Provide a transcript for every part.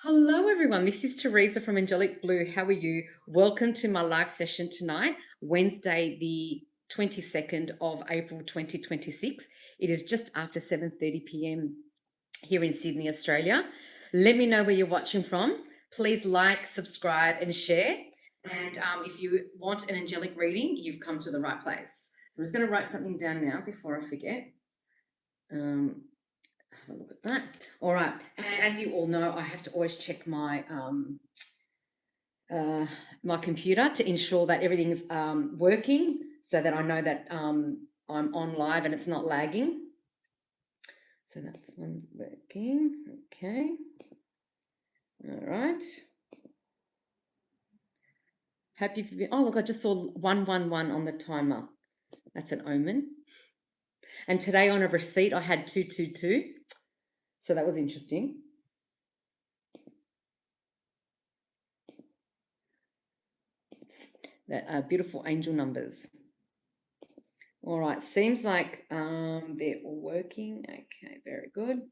Hello, everyone. This is Teresa from Angelic Blue. How are you? Welcome to my live session tonight, Wednesday, the 22nd of April, 2026. It is just after 7:30 p.m. here in Sydney, Australia. Let me know where you're watching from. Please like, subscribe, and share. And if you want an angelic reading, you've come to the right place. So I'm just going to write something down now before I forget. Have a look at that. All right. And as you all know, I have to always check my my computer to ensure that everything's working, so that I know that I'm on live and it's not lagging. So that's one's working. Okay. All right. Happy for you. Oh, look, I just saw 111 on the timer. That's an omen. And today on a receipt, I had 222. So that was interesting. That are beautiful angel numbers. All right, seems like they're all working. Okay, very good.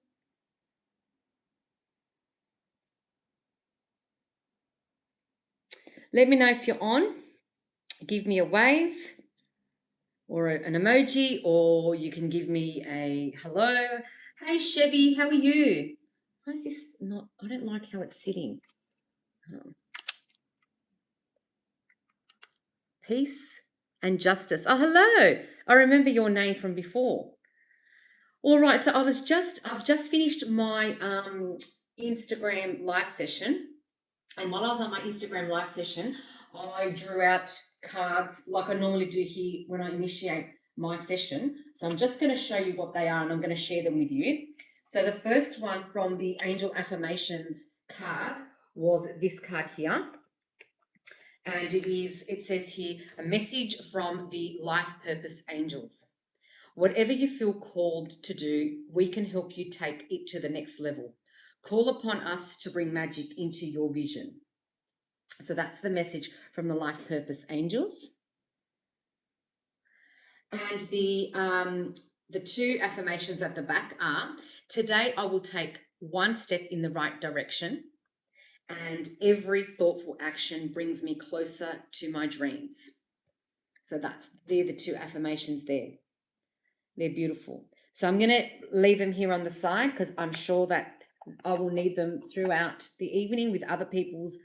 Let me know if you're on. Give me a wave or an emoji, or you can give me a hello. Hey, Chevy, how are you? Why is this not? I don't like how it's sitting. Peace and justice. Oh, hello. I remember your name from before. All right, so I've just finished my Instagram live session. And while I was on my Instagram live session, I drew out cards like I normally do here when I initiate my session. So I'm just going to show you what they are and I'm going to share them with you. So the first one from the Angel Affirmations card was this card here. And it says here, a message from the Life Purpose Angels. Whatever you feel called to do, we can help you take it to the next level. Call upon us to bring magic into your vision. So that's the message from the Life Purpose Angels. And the two affirmations at the back are, today I will take one step in the right direction, and every thoughtful action brings me closer to my dreams. So they're the two affirmations there. They're beautiful. So I'm going to leave them here on the side because I'm sure that I will need them throughout the evening with other people's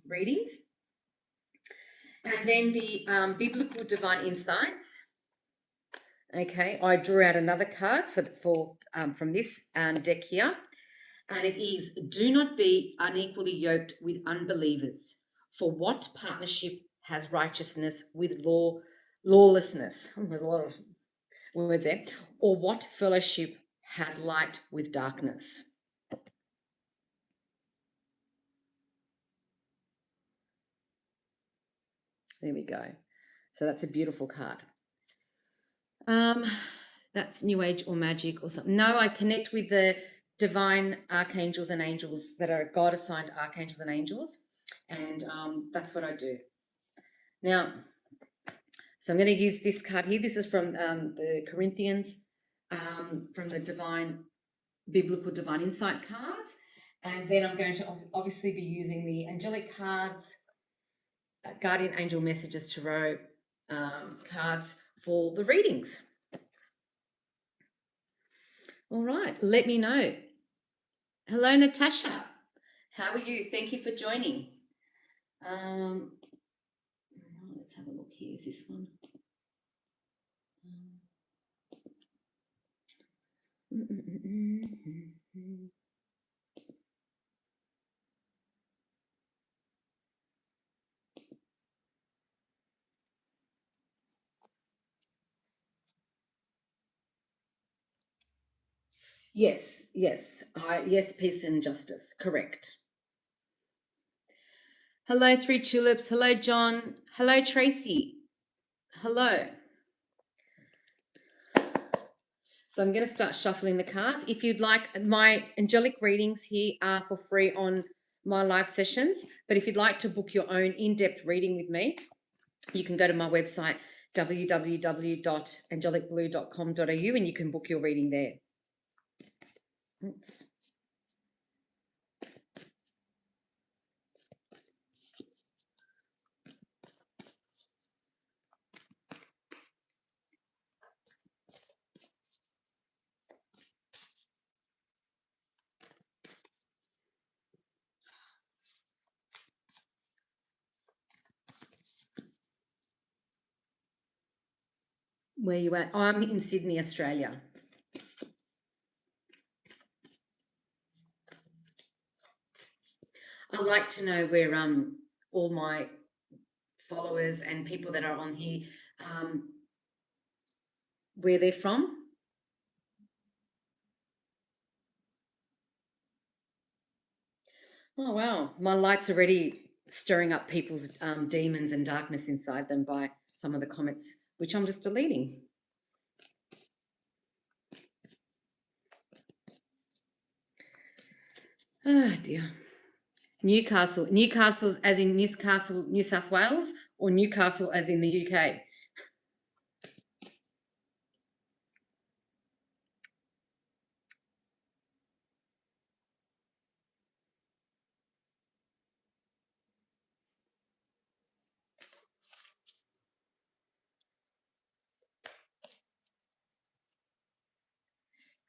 readings. And then the Biblical Divine Insights. Okay, I drew out another card from this deck here. And it is, do not be unequally yoked with unbelievers. For what partnership has righteousness with lawlessness? There's a lot of words there. Or what fellowship has light with darkness? There we go. So that's a beautiful card. That's New Age or magic or something. No, I connect with the divine archangels and angels that are God-assigned archangels and angels, and that's what I do. Now, so I'm going to use this card here. This is from the Corinthians, from the Biblical Divine Insight cards, and then I'm going to obviously be using the angelic cards, Guardian Angel Messages Tarot cards for the readings. All right, let me know. Hello, Natasha. How are you? Thank you for joining. Let's have a look here. Is this one? Yes, yes, peace and justice. Correct. Hello, Three Tulips. Hello, John. Hello, Tracy. Hello. So I'm going to start shuffling the cards. If you'd like, my angelic readings here are for free on my live sessions. But if you'd like to book your own in-depth reading with me, you can go to my website, www.angelicblue.com.au, and you can book your reading there. Oops. Where you at? Oh, I'm in Sydney, Australia. I'd like to know where all my followers and people that are on here, where they're from. Oh wow, my light's already stirring up people's demons and darkness inside them by some of the comments, which I'm just deleting. Oh dear. Newcastle as in Newcastle, New South Wales, or Newcastle as in the UK?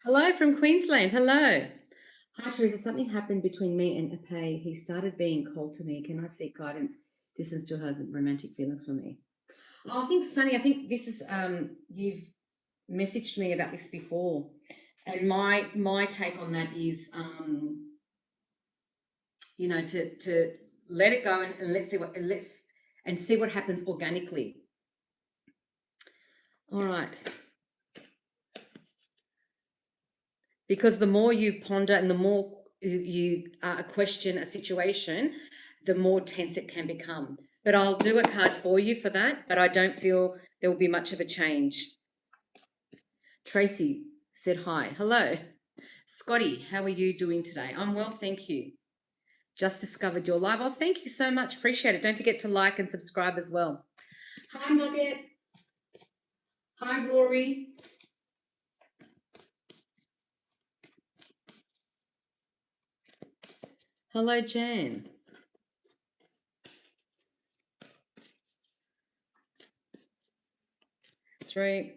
Hello from Queensland. Hello. Hi, Teresa. Something happened between me and Ape. He started being cold to me. Can I seek guidance? This one still has romantic feelings for me. Oh, I think, Sunny, I think this is you've messaged me about this before. And my take on that is you know, to let it go and let's see what happens organically. All right. Because the more you ponder and the more you question a situation, the more tense it can become. But I'll do a card for you for that, but I don't feel there will be much of a change. Tracy said hi. Hello. Scotty, how are you doing today? I'm well, thank you. Just discovered your live. Oh, thank you so much. Appreciate it. Don't forget to like and subscribe as well. Hi, Nugget. Hi, Rory. Hello, Jan. Three,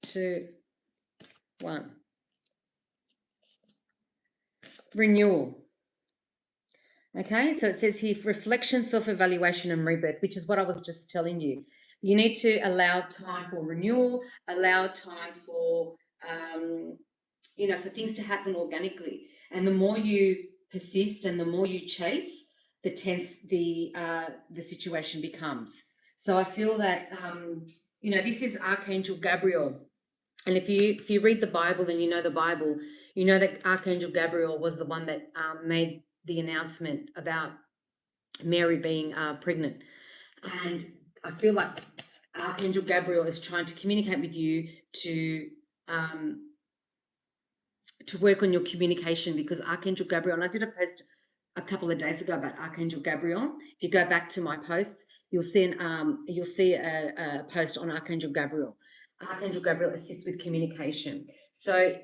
two, one. Renewal. Okay, so it says here reflection, self-evaluation, and rebirth, which is what I was just telling you. You need to allow time for renewal, allow time for for things to happen organically. And the more you persist and the more you chase, the tense the situation becomes. So I feel that this is Archangel Gabriel. And if you read the Bible and you know the Bible, you know that Archangel Gabriel was the one that made the announcement about Mary being pregnant. And I feel like Archangel Gabriel is trying to communicate with you to work on your communication, because Archangel Gabriel, and I did a post a couple of days ago about Archangel Gabriel. If you go back to my posts, you'll see a post on Archangel Gabriel. Archangel Gabriel assists with communication. So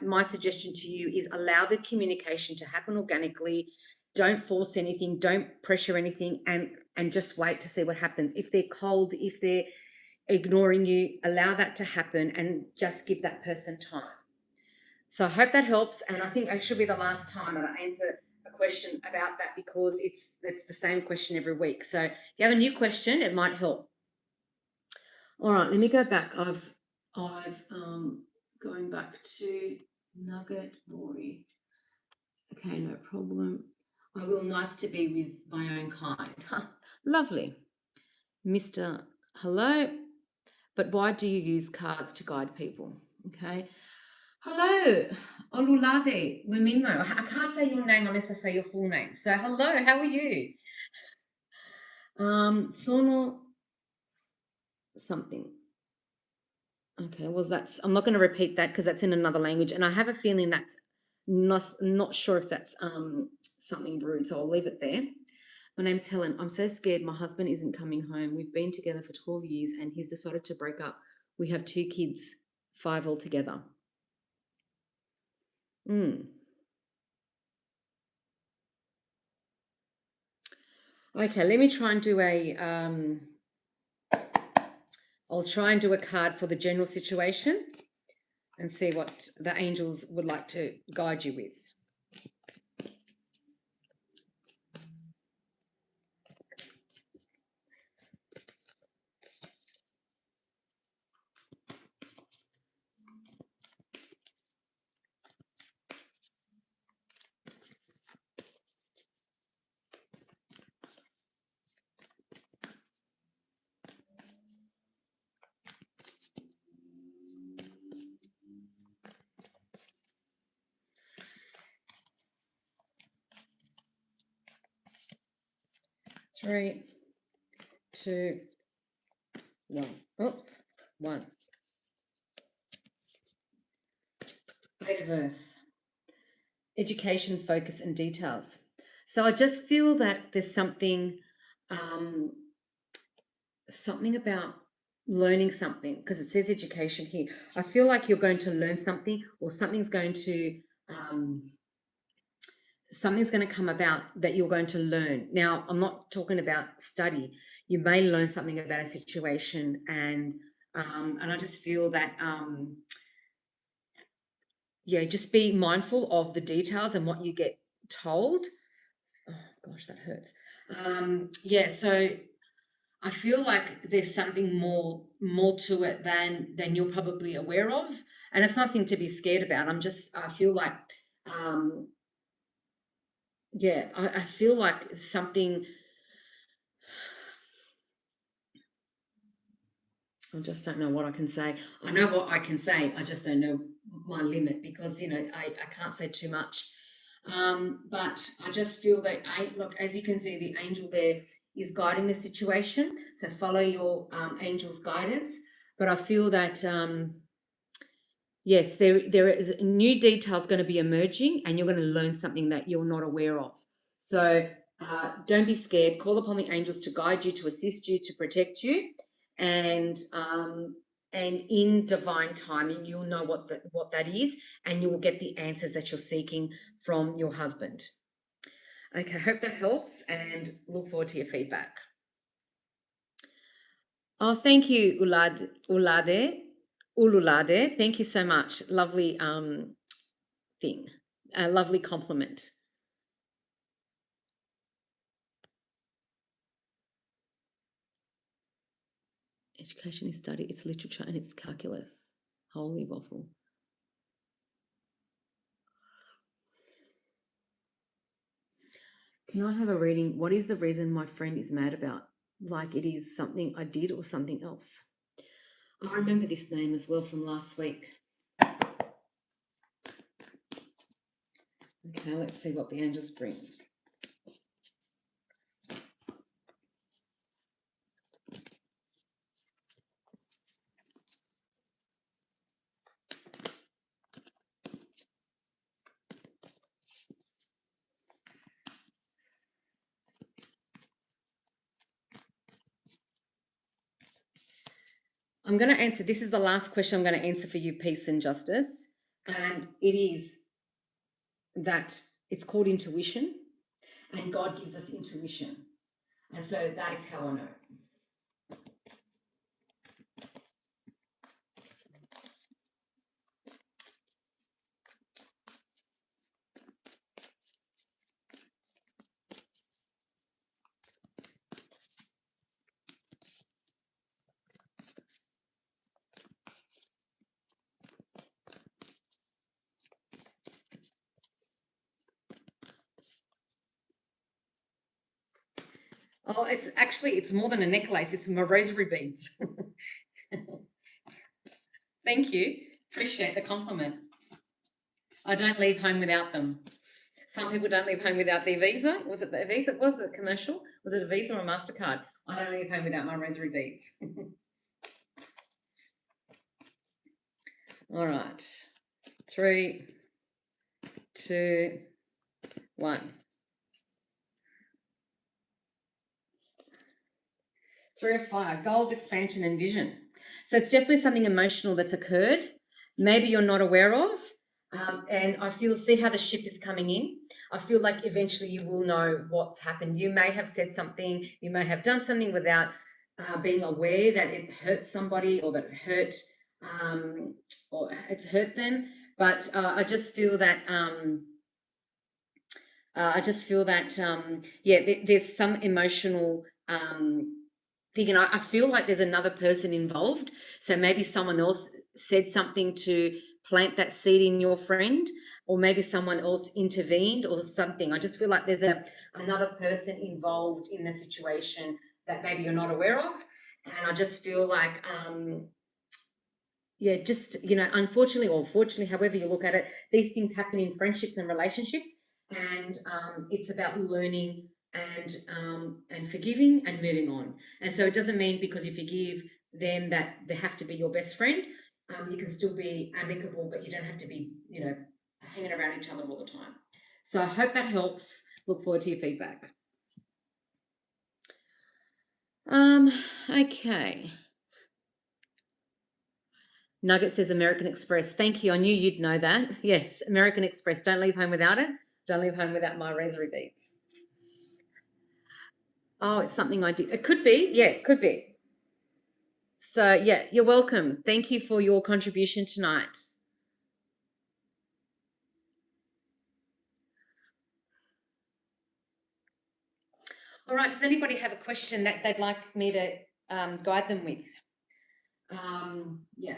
my suggestion to you is allow the communication to happen organically. Don't force anything, don't pressure anything, and just wait to see what happens. If they're cold, if they're ignoring you, allow that to happen and just give that person time. So I hope that helps, and I think it should be the last time that I answer a question about that, because it's the same question every week. So if you have a new question, it might help. All right, let me go back. I've going back to Nugget Rory. Okay, no problem. I will. Nice to be with my own kind. Lovely, Mr. Hello. But why do you use cards to guide people? Okay. Hello, Olulade Wimino. I can't say your name unless I say your full name. So hello, how are you? Sono something. Okay, well I'm not going to repeat that because that's in another language, and I have a feeling that's not sure if that's something rude, so I'll leave it there. My name's Helen. I'm so scared my husband isn't coming home. We've been together for 12 years and he's decided to break up. We have 2 kids, 5 altogether. Okay, let me try and do I'll try and do a card for the general situation and see what the angels would like to guide you with. 3, 2, 1. Oops, 1. 8 of Earth. Education, focus, and details. So I just feel that there's something about learning something, because it says education here. I feel like you're going to learn something, or something's going to come about that you're going to learn. Now, I'm not talking about study. You may learn something about a situation, and I just feel that just be mindful of the details and what you get told. Oh gosh, that hurts. So I feel like there's something more to it than you're probably aware of, and it's nothing to be scared about. I feel like I feel like something. I just don't know what I can say. I know what I can say. I just don't know my limit, because I can't say too much. But I just feel that look, as you can see, the angel there is guiding the situation. So follow your angel's guidance. But I feel that yes, there is new details going to be emerging, and you're going to learn something that you're not aware of. So don't be scared. Call upon the angels to guide you, to assist you, to protect you, and in divine timing, you'll know what that is, and you will get the answers that you're seeking from your husband. Okay, I hope that helps, and look forward to your feedback. Oh, thank you, Ululade. Thank you so much. Lovely thing. A lovely compliment. Education is study, it's literature, and it's calculus. Holy waffle. Can I have a reading? What is the reason my friend is mad about? Like it is something I did or something else. I remember this name as well from last week. Okay, let's see what the angels bring. I'm going to answer. This is the last question I'm going to answer for you, peace and justice. And it is that it's called intuition, and God gives us intuition. And so that is how I know. Oh, it's more than a necklace. It's my rosary beads. Thank you. Appreciate the compliment. I don't leave home without them. Some people don't leave home without their Visa. Was it the Visa? Was it commercial? Was it a Visa or a MasterCard? I don't leave home without my rosary beads. All right. 3, 2, 1. 3 of 5, goals, expansion, and vision. So it's definitely something emotional that's occurred. Maybe you're not aware of. And I see how the ship is coming in. I feel like eventually you will know what's happened. You may have said something, you may have done something without being aware that it hurt somebody, or that it hurt, or it's hurt them. But I just feel that there's some emotional thing, and I feel like there's another person involved. So maybe someone else said something to plant that seed in your friend, or maybe someone else intervened or something. I just feel like there's another person involved in the situation that maybe you're not aware of. And I just feel like, unfortunately or fortunately, however you look at it, these things happen in friendships and relationships. And it's about learning and forgiving and moving on. And so it doesn't mean because you forgive them that they have to be your best friend. You can still be amicable, but you don't have to be, hanging around each other all the time. So I hope that helps. Look forward to your feedback. Okay. Nugget says American Express. Thank you. I knew you'd know that. Yes, American Express. Don't leave home without it. Don't leave home without my rosary beads. Oh, it's something I did. It could be. Yeah, it could be. So, yeah, you're welcome. Thank you for your contribution tonight. All right. Does anybody have a question that they'd like me to guide them with? Yeah.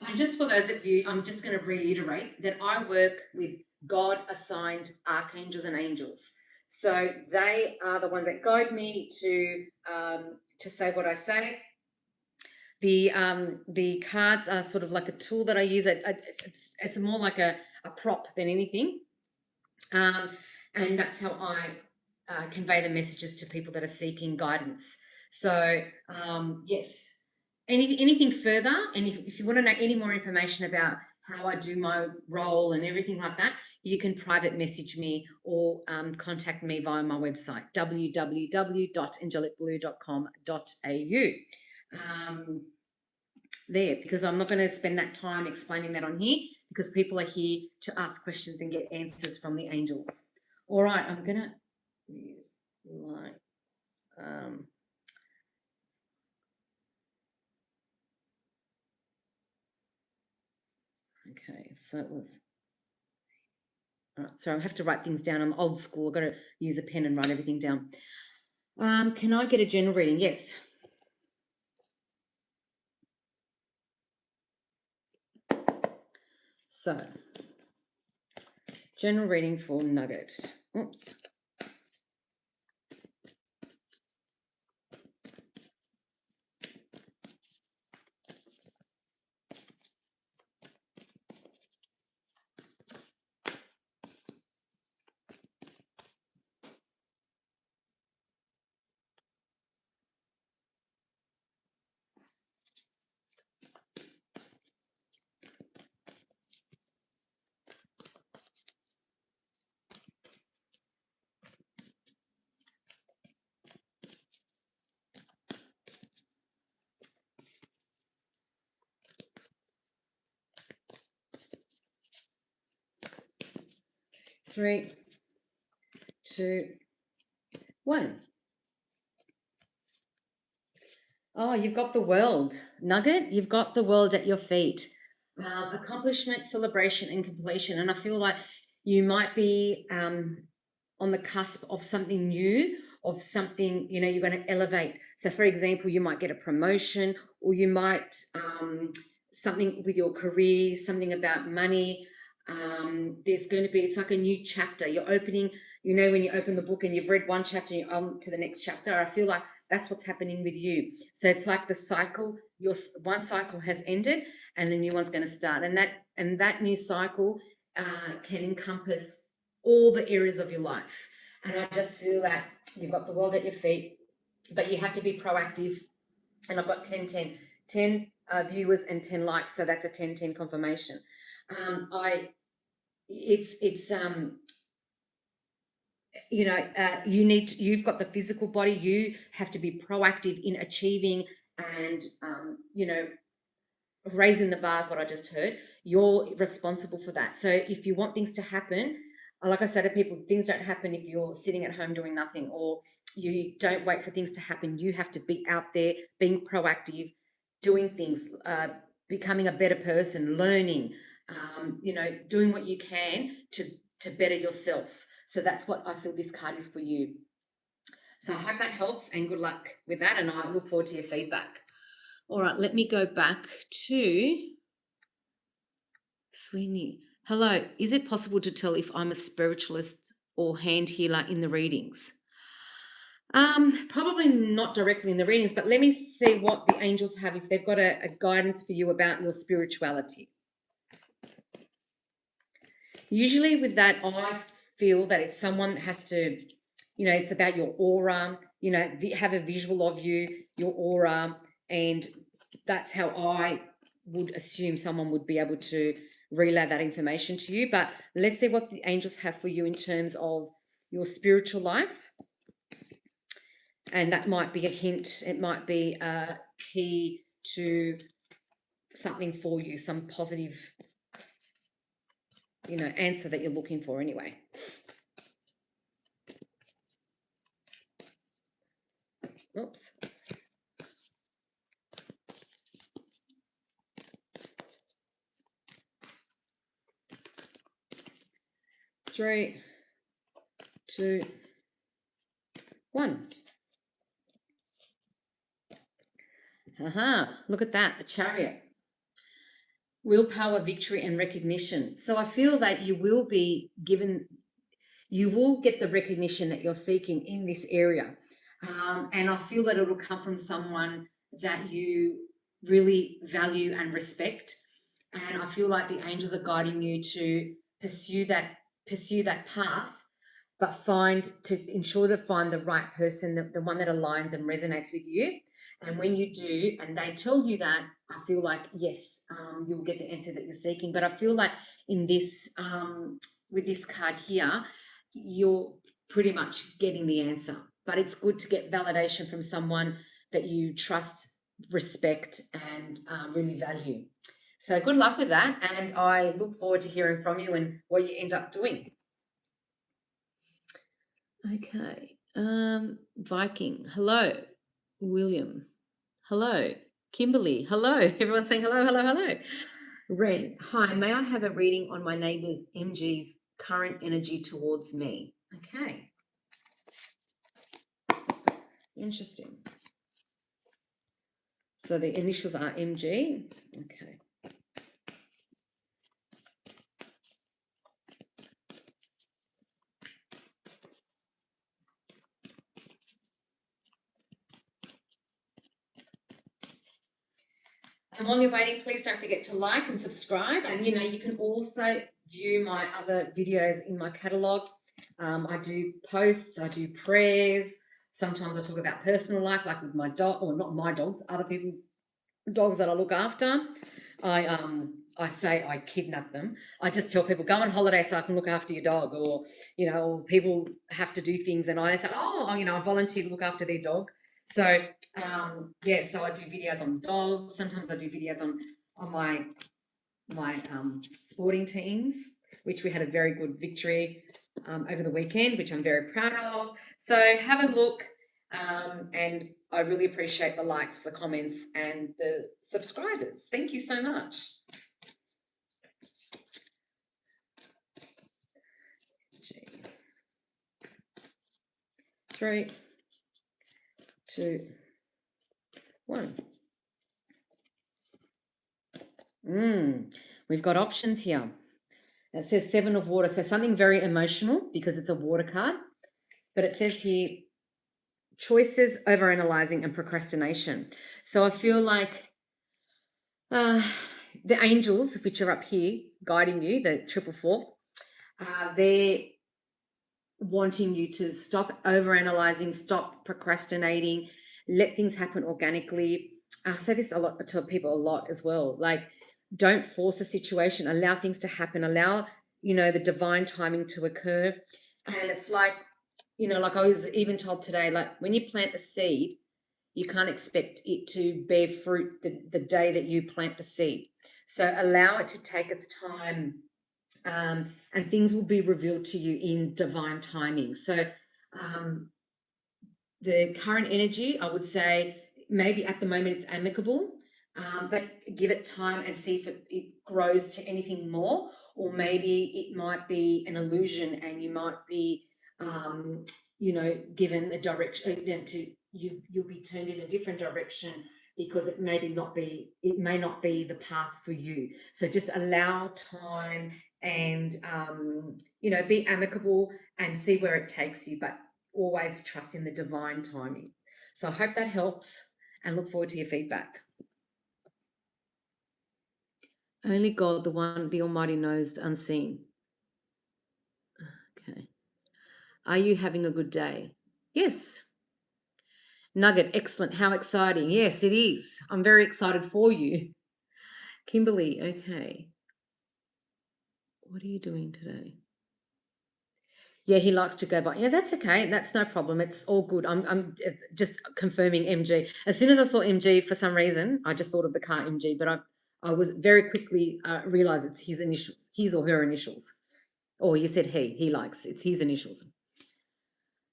And just for those of you, I'm just going to reiterate that I work with God-assigned archangels and angels. So they are the ones that guide me to say what I say. The cards are sort of like a tool that I use. It's more like a prop than anything, and that's how I convey the messages to people that are seeking guidance. So yes. Anything further, and if you want to know any more information about how I do my role and everything like that, you can private message me or contact me via my website, www.angelicblue.com.au. There, because I'm not going to spend that time explaining that on here, because people are here to ask questions and get answers from the angels. All right, I'm going to use my... Okay, so it was... So I have to write things down. I'm old school. I've got to use a pen and write everything down. Can I get a general reading? Yes. So, general reading for Nugget. Oops. Three, two, one. Oh, you've got the world. Nugget, you've got the world at your feet. Accomplishment, celebration, and completion. And I feel like you might be on the cusp of something new, of something, you're going to elevate. So, for example, you might get a promotion, or you might, something with your career, something about money. There's going to be, it's like a new chapter. You're opening, when you open the book and you've read one chapter and you're on to the next chapter, I feel like that's what's happening with you. So it's like the cycle, your one cycle has ended and the new one's going to start. And that new cycle can encompass all the areas of your life. And I just feel that you've got the world at your feet, but you have to be proactive. And I've got 10 viewers and 10 likes, so that's a 10 confirmation. You've got the physical body. You have to be proactive in achieving and raising the bars. What I just heard, you're responsible for that. So if you want things to happen, like I said to people, things don't happen if you're sitting at home doing nothing, or you don't wait for things to happen. You have to be out there, being proactive, doing things, becoming a better person, learning, doing what you can to better yourself. So that's what I feel this card is for you. So I hope that helps, and good luck with that, and I look forward to your feedback. All right, let me go back to Sweeney. Hello, is it possible to tell if I'm a spiritualist or hand healer in the readings? Probably not directly in the readings, but let me see what the angels have, if they've got a guidance for you about your spirituality. Usually with that, I feel that it's someone that has to, it's about your aura, have a visual of you, your aura, and that's how I would assume someone would be able to relay that information to you. But let's see what the angels have for you in terms of your spiritual life. And that might be a hint. It might be a key to something for you, some positive, answer that you're looking for anyway. Oops. Three, two, one. Look at that, the Chariot. Willpower, victory, and recognition. So I feel that you will get the recognition that you're seeking in this area. And I feel that it will come from someone that you really value and respect. And I feel like the angels are guiding you to pursue that path, but find the right person, the one that aligns and resonates with you. And when you do, and they tell you that, I feel like, yes, you'll get the answer that you're seeking. But I feel like in this, with this card here, you're pretty much getting the answer. But it's good to get validation from someone that you trust, respect, and really value. So good luck with that. And I look forward to hearing from you and what you end up doing. Okay. Viking. Hello. William. Hello. Kimberly. Hello. Everyone's saying hello, hello, hello. Ren. Hi. May I have a reading on my neighbor's MG's current energy towards me? Okay. Interesting. So the initials are MG. Okay. And while you're waiting, please don't forget to like and subscribe. And, you can also view my other videos in my catalogue. I do posts, I do prayers. Sometimes I talk about personal life, like with my dog, or not my dogs, other people's dogs that I look after. I say I kidnap them. I just tell people, go on holiday so I can look after your dog, or, or people have to do things and I say, I volunteer to look after their dog. So, so I do videos on dogs. Sometimes I do videos on my sporting teams, which we had a very good victory over the weekend, which I'm very proud of. So have a look, and I really appreciate the likes, the comments, and the subscribers. Thank you so much. Three, two, one. We've got options here. It says Seven of Water, so something very emotional because it's a water card. But it says here, choices, overanalyzing, and procrastination. So I feel like the angels, which are up here guiding you, the 444, they're wanting you to stop overanalyzing, stop procrastinating, let things happen organically. I say this a lot to people, a lot as well. Like, don't force a situation, allow things to happen, allow, the divine timing to occur. And it's like, like I was even told today, like when you plant the seed, you can't expect it to bear fruit the day that you plant the seed. So allow it to take its time, and things will be revealed to you in divine timing. So the current energy, I would say, maybe at the moment it's amicable, but give it time and see if it grows to anything more, or maybe it might be an illusion and you might be, given a direction you'll be turned in a different direction because it may not be the path for you. So just allow time and, be amicable and see where it takes you, but always trust in the divine timing. So I hope that helps and look forward to your feedback. Only God, the Almighty, knows the unseen. Okay. Are you having a good day? Yes. Nugget, excellent. How exciting. Yes, it is. I'm very excited for you. Kimberly, okay. What are you doing today? Yeah, he likes to go by. Yeah, that's okay. That's no problem. It's all good. I'm just confirming MG. As soon as I saw MG, for some reason, I just thought of the car MG, but I was very quickly realized it's his initials, his or her initials. Or you said he likes, it's his initials.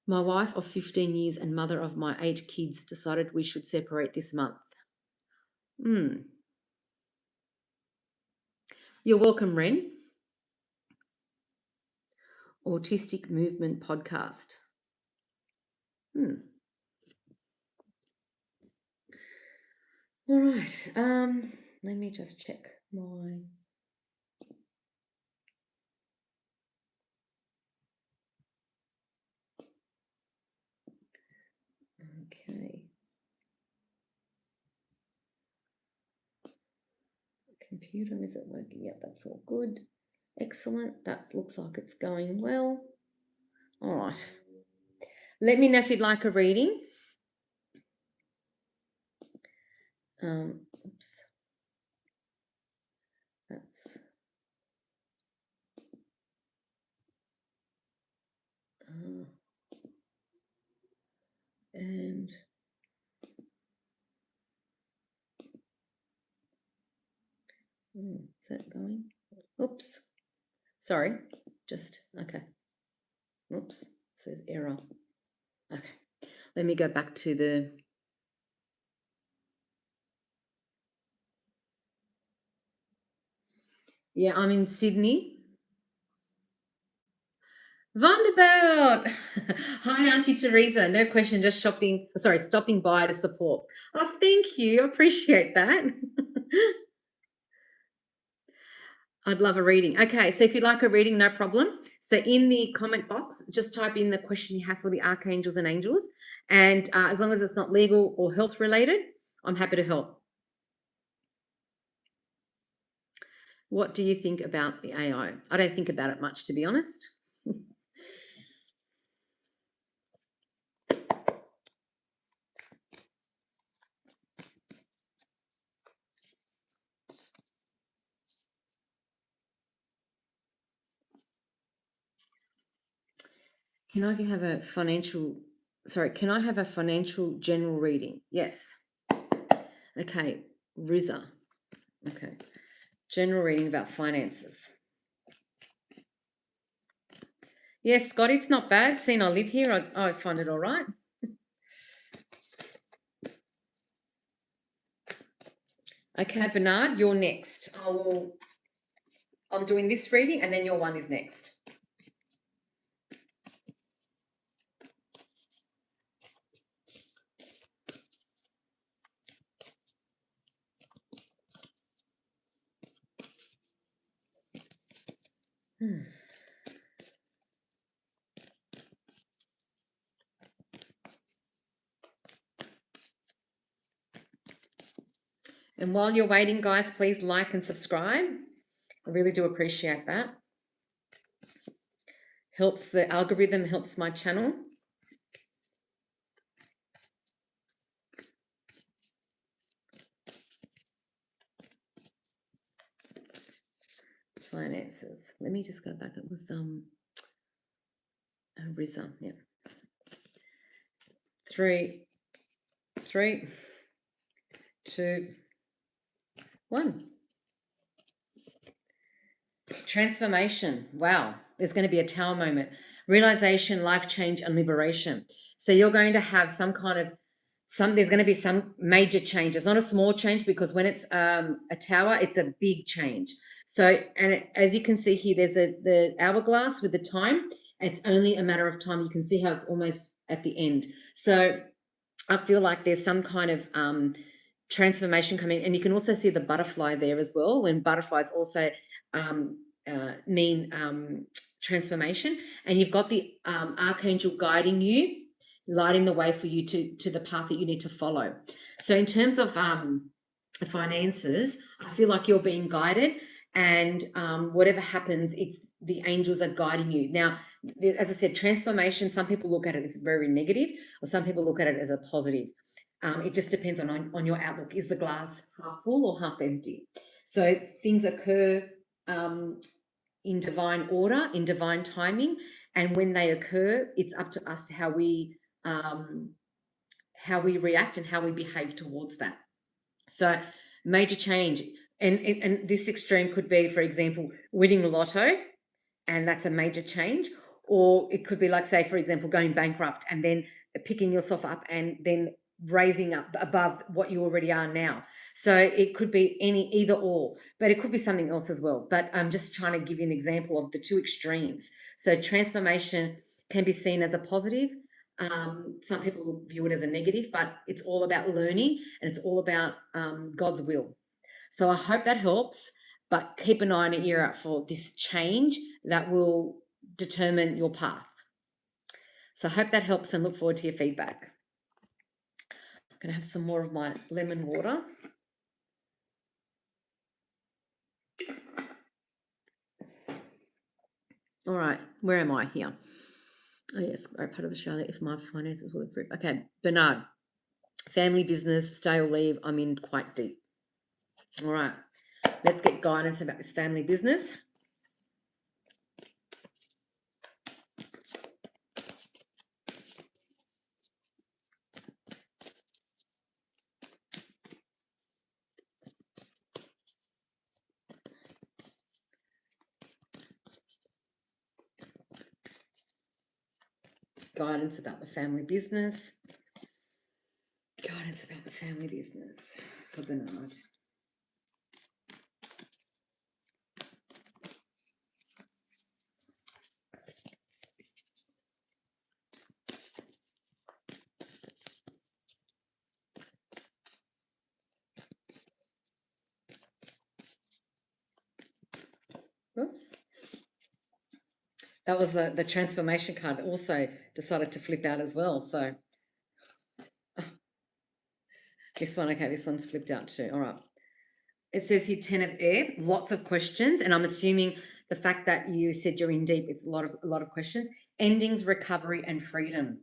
My wife of 15 years and mother of my 8 kids decided we should separate this month. You're welcome, Ren. Autistic Movement Podcast. All right. Let me just check my. Okay. Computer, is it working? Yep, that's all good. Excellent. That looks like it's going well. All right. Let me know if you'd like a reading. Oops. That's. And. Is that going? Oops. Sorry. Just, okay. Oops. It says error. Okay. Let me go back to the. Yeah, I'm in Sydney. Vanderbilt. Hi, Auntie Teresa. No question, just stopping by to support. Oh, thank you. I appreciate that. I'd love a reading. Okay, so if you'd like a reading, no problem. So in the comment box, just type in the question you have for the Archangels and Angels. And as long as it's not legal or health related, I'm happy to help. What do you think about the AI? I don't think about it much, to be honest. Can I have a financial general reading? Yes. Okay, Riza. Okay, general reading about finances. Yes, Scott, it's not bad. Seeing I live here, I find it all right. Okay, Bernard, you're next. I'm doing this reading and then your one is next. And while you're waiting, guys, please like and subscribe. I really do appreciate that. Helps the algorithm, helps my channel. Finances. Let me just go back. It was Riza. Yeah. 3, 2, 1. Transformation. Wow. There's going to be a tower moment. Realization, life change, and liberation. So you're going to have some kind of there's going to be some major change. It's not a small change because when it's a tower, it's a big change. So, and as you can see here, there's the hourglass with the time. It's only a matter of time. You can see how it's almost at the end. So I feel like there's some kind of transformation coming. And you can also see the butterfly there as well, when butterflies also mean transformation. And you've got the archangel guiding you, lighting the way for you to the path that you need to follow. So in terms of the finances, I feel like you're being guided, and whatever happens, it's the angels are guiding you. Now, as I said, transformation, some people look at it as very negative, or some people look at it as a positive. It just depends on your outlook. Is the glass half full or half empty? So things occur in divine order, in divine timing, and when they occur, it's up to us how we react and how we behave towards that. So major change. And this extreme could be, for example, winning the lotto, and that's a major change. Or it could be like, say, for example, going bankrupt and then picking yourself up and then raising up above what you already are now. So it could be either or, but it could be something else as well. But I'm just trying to give you an example of the two extremes. So transformation can be seen as a positive. Some people will view it as a negative, but it's all about learning, and it's all about God's will. So I hope that helps, but keep an eye and an ear out for this change that will determine your path. So I hope that helps, and look forward to your feedback. I'm going to have some more of my lemon water. All right, where am I here? Oh, yes, great part of Australia. If my finances will improve. Okay, Bernard, family, business, stay or leave. I'm in quite deep. All right, let's get guidance about this family business. Guidance about the family business. Guidance about the family business for Bernard. Oops. That was the transformation card. Also decided to flip out as well. So this one, okay, this one's flipped out too. All right. It says here 10 of air, lots of questions, and I'm assuming the fact that you said you're in deep, it's a lot of questions. Endings, recovery, and freedom.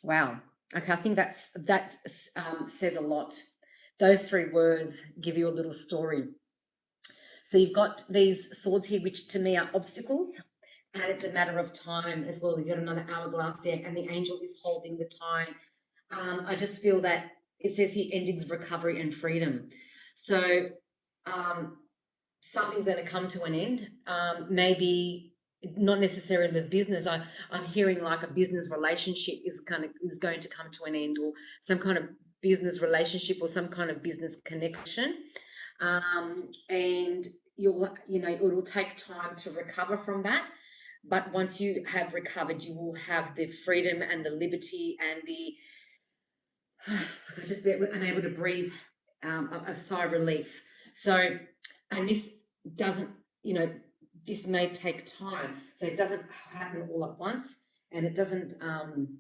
Wow. Okay, I think that says a lot. Those three words give you a little story. So you've got these swords here, which to me are obstacles, and it's a matter of time as well. You've got another hourglass there, and the angel is holding the time. I just feel that it says here endings, recovery, and freedom. So something's going to come to an end. Maybe not necessarily the business. I'm hearing like a business relationship is going to come to an end, or some kind of business relationship, or some kind of business connection. And it will take time to recover from that. But once you have recovered, you will have the freedom and the liberty and the I'm able to breathe a sigh of relief. So, and this doesn't, this may take time. So it doesn't happen all at once, and it doesn't, and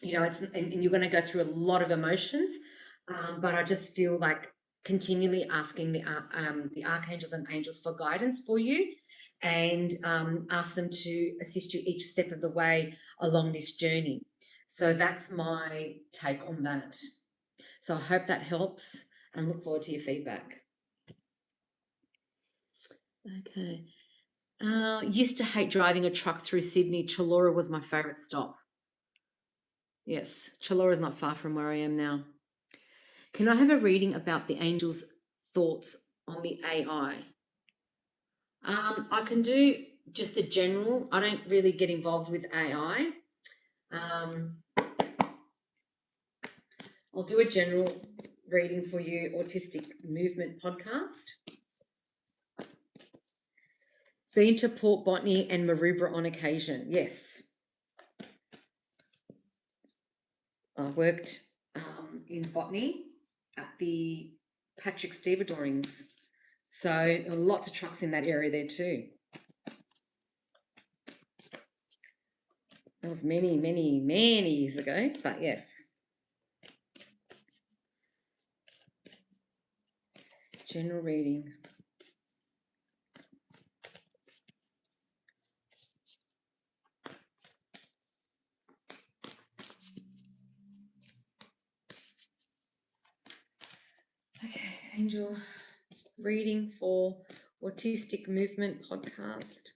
you're going to go through a lot of emotions. But I just feel like continually asking the archangels and angels for guidance for you, and ask them to assist you each step of the way along this journey. So that's my take on that. So I hope that helps, and look forward to your feedback. Okay. Used to hate driving a truck through Sydney. Chullora was my favourite stop. Yes, Chullora is not far from where I am now. Can I have a reading about the angels' thoughts on the AI? I can do just a general. I don't really get involved with AI. I'll do a general reading for you, Autistic Movement Podcast. Been to Port Botany and Maroubra on occasion. Yes. I worked in Botany at the Patrick Stevedorings. So lots of trucks in that area there too. That was many, many, many years ago, but yes. General reading. Angel reading for Autistic Movement podcast.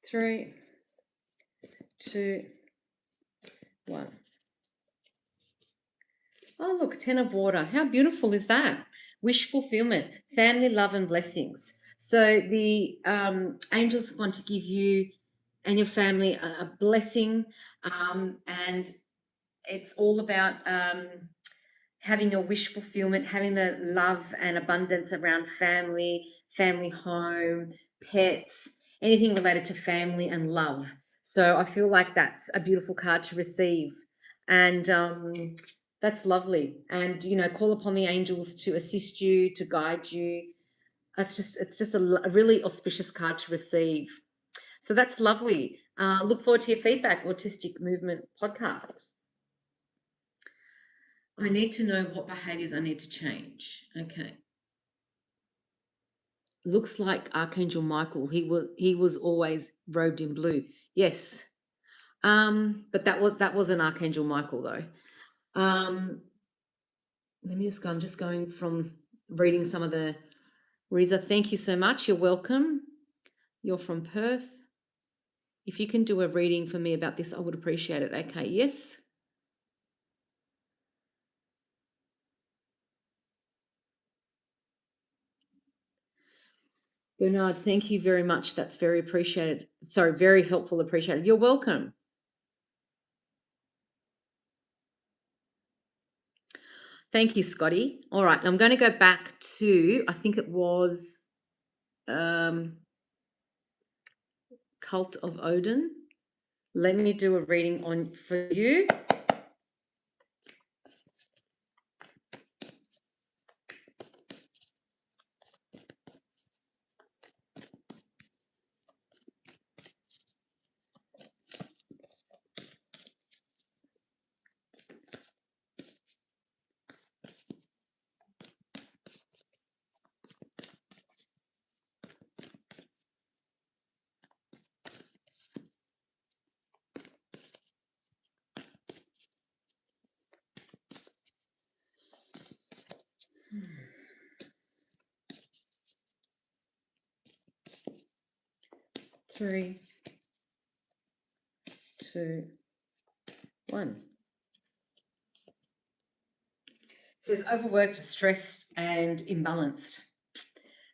Three, two, one. Oh, look, 10 of water. How beautiful is that? Wish fulfillment, family, love, and blessings. So the angels want to give you and your family a blessing, and it's all about having your wish fulfillment, having the love and abundance around family, family home, pets, anything related to family and love. So I feel like that's a beautiful card to receive. And that's lovely. And, you know, call upon the angels to assist you, to guide you. It's just a really auspicious card to receive. So that's lovely. Look forward to your feedback, Autistic Movement Podcast. I need to know what behaviors I need to change. Okay. Looks like Archangel Michael. He was always robed in blue. Yes. But that wasn't Archangel Michael though. Let me just go. I'm just going from reading some of the Reza. Thank you so much. You're welcome. You're from Perth. If you can do a reading for me about this, I would appreciate it. Okay, yes. Bernard, thank you very much. That's very appreciated. Sorry, very helpful, appreciated. You're welcome. Thank you, Scotty. All right, I'm going to go back to, I think it was Cult of Odin. Let me do a reading on for you. Three, two, one. It says overworked, stressed, and imbalanced.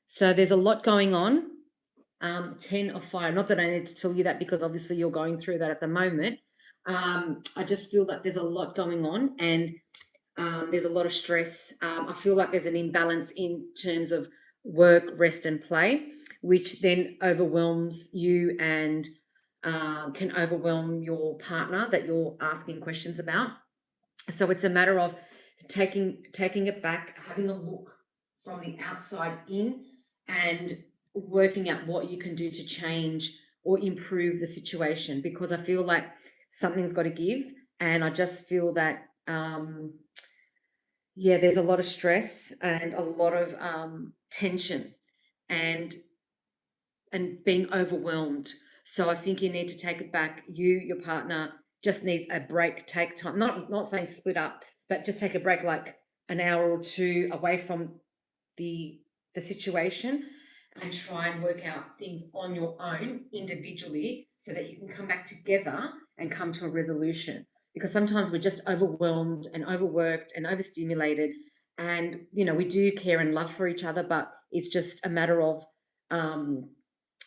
So there's a lot going on. 10 of fire. Not that I need to tell you that because obviously you're going through that at the moment. I just feel that there's a lot going on and there's a lot of stress. I feel like there's an imbalance in terms of work, rest, and play, which then overwhelms you and can overwhelm your partner that you're asking questions about. So it's a matter of taking it back, having a look from the outside in, and working out what you can do to change or improve the situation. Because I feel like something's got to give, and I just feel that yeah, there's a lot of stress and a lot of tension, and being overwhelmed. So I think you need to take it back. You, your partner, just need a break. Take time. Not saying split up, but just take a break, like an hour or two away from the situation, and try and work out things on your own individually, so that you can come back together and come to a resolution. Because sometimes we're just overwhelmed and overworked and overstimulated, and you know we do care and love for each other, but it's just a matter of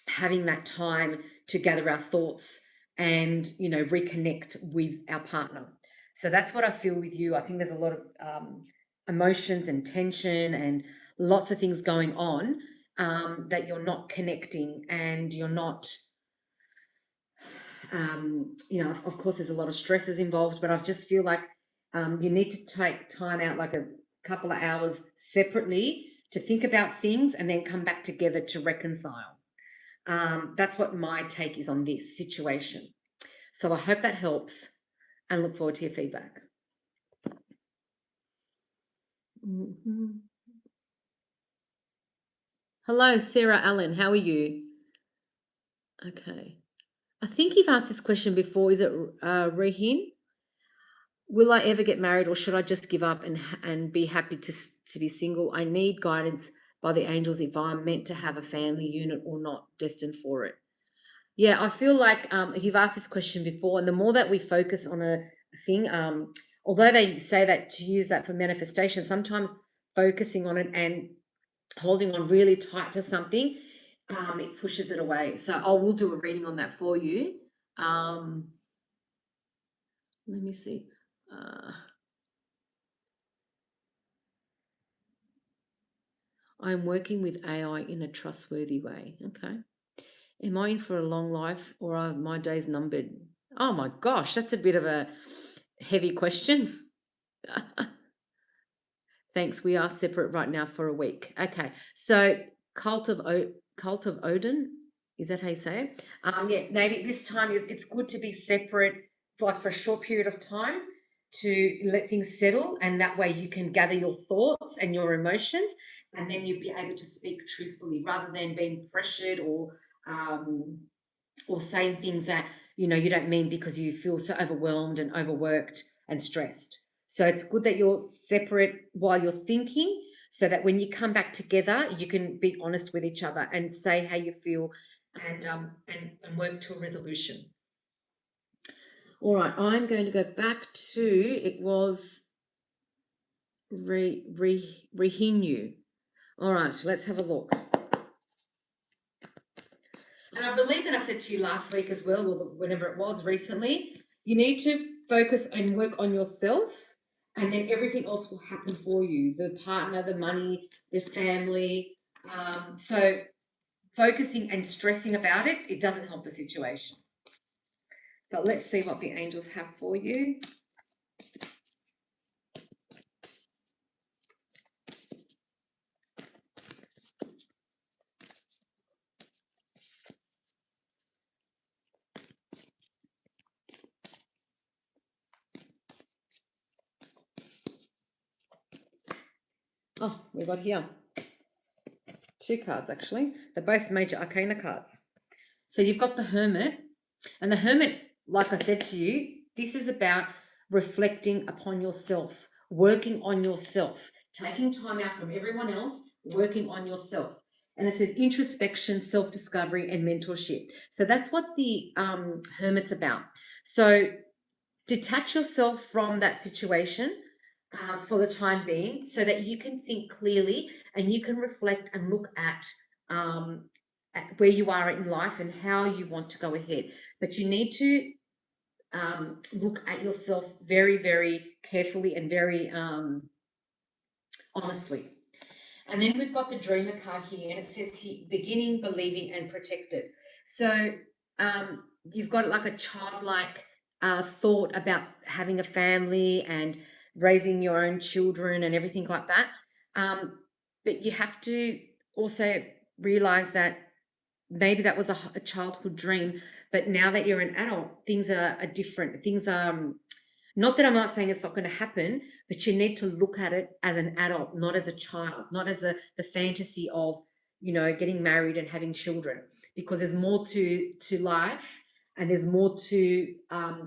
having that time to gather our thoughts and you know reconnect with our partner. So that's what I feel with you. I think there's a lot of emotions and tension and lots of things going on, that you're not connecting, and you're not you know, of course there's a lot of stresses involved, but I just feel like you need to take time out, like a couple of hours separately, to think about things and then come back together to reconcile. That's what my take is on this situation. So I hope that helps, and look forward to your feedback. Hello, Sarah Allen. How are you? Okay. I think you've asked this question before. Is it Rehin? Will I ever get married, or should I just give up and be happy to be single? I need guidance by the angels if I'm meant to have a family unit or not, destined for it. Yeah, I feel like you've asked this question before, and the more that we focus on a thing, although they say that to use that for manifestation, sometimes focusing on it and holding on really tight to something, it pushes it away. So I will do a reading on that for you. Let me see. I'm working with AI in a trustworthy way. Okay. Am I in for a long life, or are my days numbered? Oh my gosh, that's a bit of a heavy question. Thanks. We are separate right now for a week. Okay. So Cult of Odin, is that how you say it? Yeah, maybe this time it's good to be separate for a short period of time to let things settle, and that way you can gather your thoughts and your emotions, and then you'll be able to speak truthfully rather than being pressured um, or saying things that you don't mean because you feel so overwhelmed and overworked and stressed. So it's good that you're separate while you're thinking, so that when you come back together you can be honest with each other and say how you feel, and work to a resolution. All right, I'm going to go back to, it was Rehinu. All right, let's have a look. And I believe that I said to you last week as well, or whenever it was recently, you need to focus and work on yourself, and then everything else will happen for you. The partner, the money, the family. So focusing and stressing about it, it doesn't help the situation. But let's see what the angels have for you. Oh, we've got here 2 cards actually. They're both major arcana cards. So you've got the Hermit, and the Hermit, like I said to you, this is about reflecting upon yourself, working on yourself, taking time out from everyone else, working on yourself. And it says introspection, self-discovery, and mentorship. So that's what the Hermit's about. So detach yourself from that situation for the time being, so that you can think clearly and you can reflect and look at where you are in life and how you want to go ahead. But you need to look at yourself very, very carefully and very honestly. And then we've got the Dreamer card here, and it says here, beginning, believing, and protected. So you've got like a childlike thought about having a family and raising your own children and everything like that. But you have to also realize that maybe that was a childhood dream, but now that you're an adult, things are different. Things are not that I'm not saying it's not going to happen, but you need to look at it as an adult, not as a child, not as the fantasy of getting married and having children, because there's more to life, and there's more to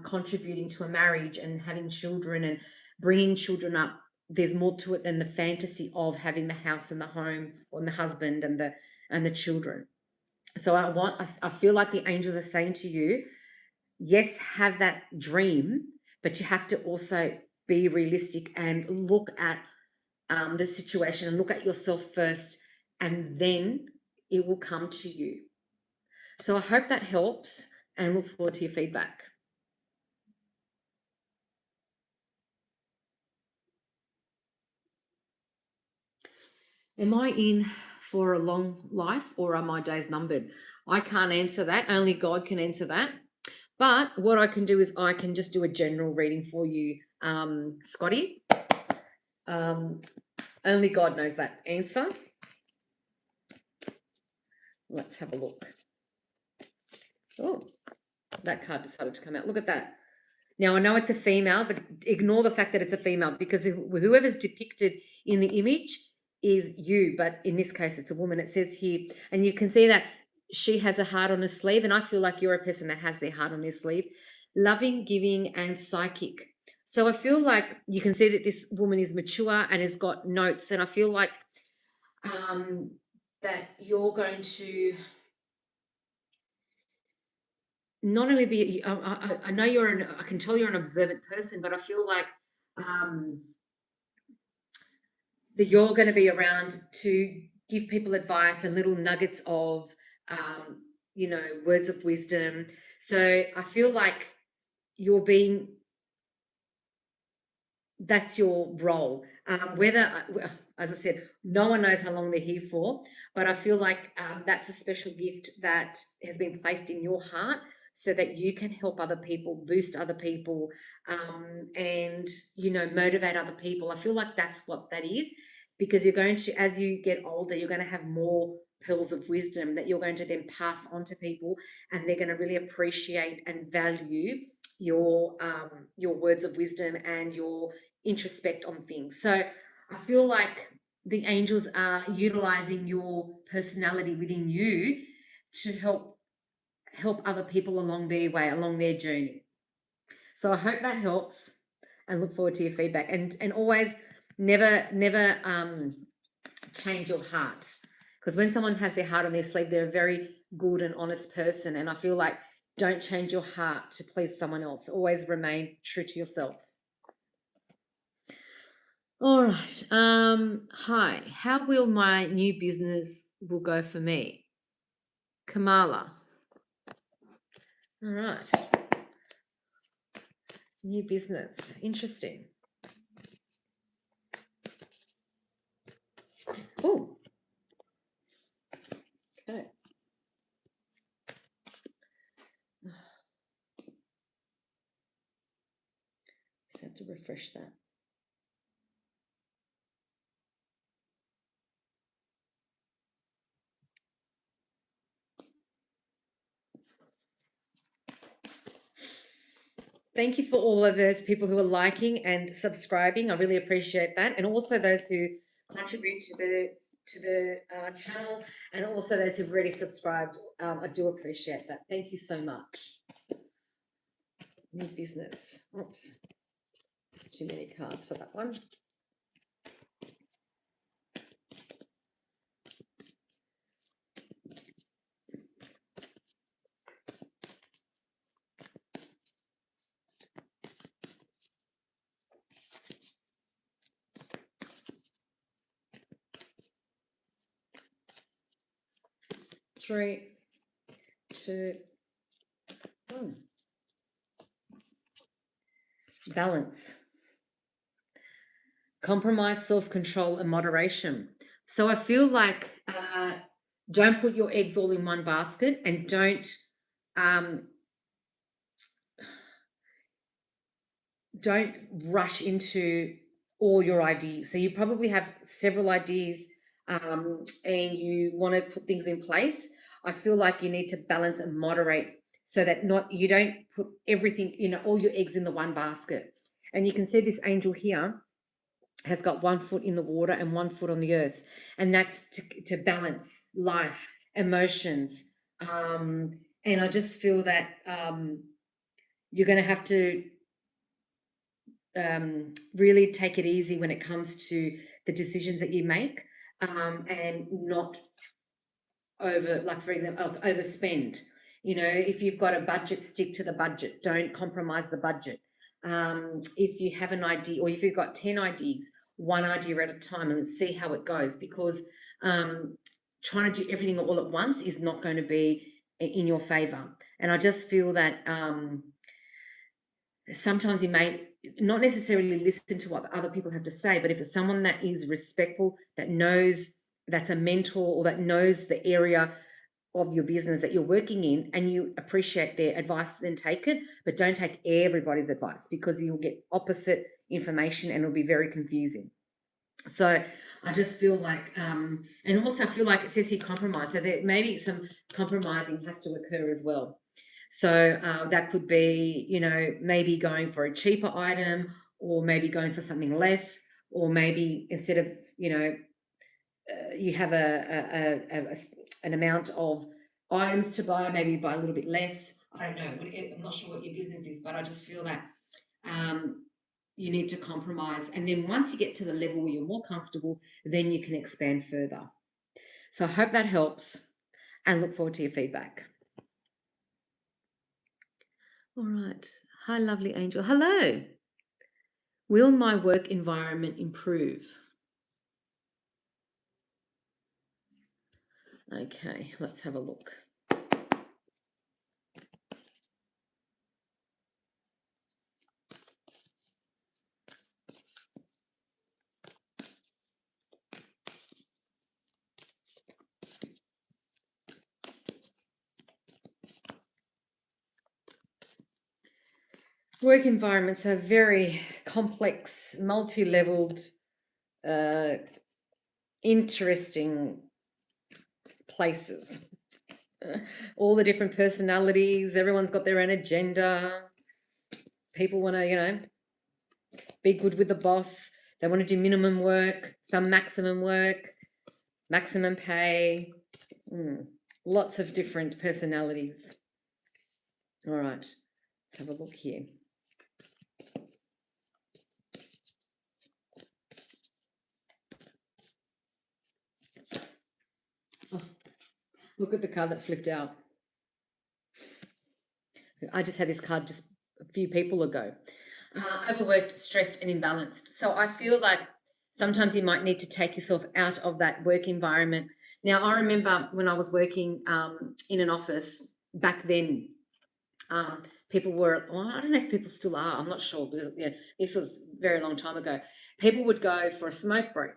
contributing to a marriage and having children and bringing children up. There's more to it than the fantasy of having the house and the home and the husband and the children. So I feel like the angels are saying to you, yes, have that dream, but you have to also be realistic and look at the situation and look at yourself first, and then it will come to you. So I hope that helps, and look forward to your feedback. Am I in for a long life, or are my days numbered? I can't answer that. Only God can answer that. But what I can do is I can just do a general reading for you, Scotty. Only God knows that answer. Let's have a look. Oh, that card decided to come out. Look at that. Now, I know it's a female, but ignore the fact that it's a female, because whoever's depicted in the image is you, but in this case, it's a woman. It says here, and you can see that she has a heart on her sleeve, and I feel like you're a person that has their heart on their sleeve. Loving, giving, and psychic. So I feel like you can see that this woman is mature and has got notes, and I feel like that you're going to not only be, I know I can tell you're an observant person, but I feel like that you're going to be around to give people advice and little nuggets of, words of wisdom. So I feel like that's your role. As I said, no one knows how long they're here for, but I feel like that's a special gift that has been placed in your heart so that you can help other people, boost other people, and, motivate other people. I feel like that's what that is, because you're going to, as you get older, you're going to have more pearls of wisdom that you're going to then pass on to people, and they're going to really appreciate and value your words of wisdom and your introspect on things. So I feel like the angels are utilizing your personality within you to help other people along their way, along their journey. So I hope that helps, and look forward to your feedback. And always never change your heart, because when someone has their heart on their sleeve, they're a very good and honest person. And I feel like don't change your heart to please someone else. Always remain true to yourself. All right. Hi. How will my new business will go for me? Kamala. All right. New business. Interesting. Oh. Okay. Just have to refresh that. Thank you for all of those people who are liking and subscribing. I really appreciate that. And also those who contribute to the channel, and also those who've already subscribed. I do appreciate that. Thank you so much. New business. Oops. There's too many cards for that one. Three, two, one. Balance. Compromise, self-control, and moderation. So I feel like don't put your eggs all in one basket, and don't rush into all your ideas. So you probably have several ideas, and you want to put things in place. I feel like you need to balance and moderate, so that you don't put everything, all your eggs in the one basket. And you can see this angel here has got 1 foot in the water and 1 foot on the earth, and that's to balance life, emotions, and I just feel that you're going to have to really take it easy when it comes to the decisions that you make, and not for example, overspend. If you've got a budget, stick to the budget. Don't compromise the budget. If you have an idea, or if you've got 10 ideas, one idea at a time, and see how it goes, because trying to do everything all at once is not going to be in your favor. And I just feel that sometimes you may not necessarily listen to what other people have to say, but if it's someone that is respectful, that knows, that's a mentor, or that knows the area of your business that you're working in, and you appreciate their advice, then take it. But don't take everybody's advice, because you'll get opposite information and it'll be very confusing. So I just feel like, and also I feel like it says here compromise. So there maybe some compromising has to occur as well. So that could be, maybe going for a cheaper item, or maybe going for something less, or maybe instead of, you have an amount of items to buy, maybe buy a little bit less. I don't know. I'm not sure what your business is, but I just feel that you need to compromise. And then once you get to the level where you're more comfortable, then you can expand further. So I hope that helps and look forward to your feedback. All right. Hi, lovely angel. Hello. Will my work environment improve? Okay, let's have a look. Work environments are very complex, multi-leveled, interesting places. All the different personalities, everyone's got their own agenda. People want to, be good with the boss. They want to do minimum work, some maximum work, maximum pay. Lots of different personalities. All right, let's have a look here. Oh, look at the card that flipped out. I just had this card just a few people ago. Overworked, stressed, and imbalanced. So I feel like sometimes you might need to take yourself out of that work environment. Now, I remember when I was working in an office back then, people were, well, I don't know if people still are, I'm not sure, because this was a very long time ago. People would go for a smoke break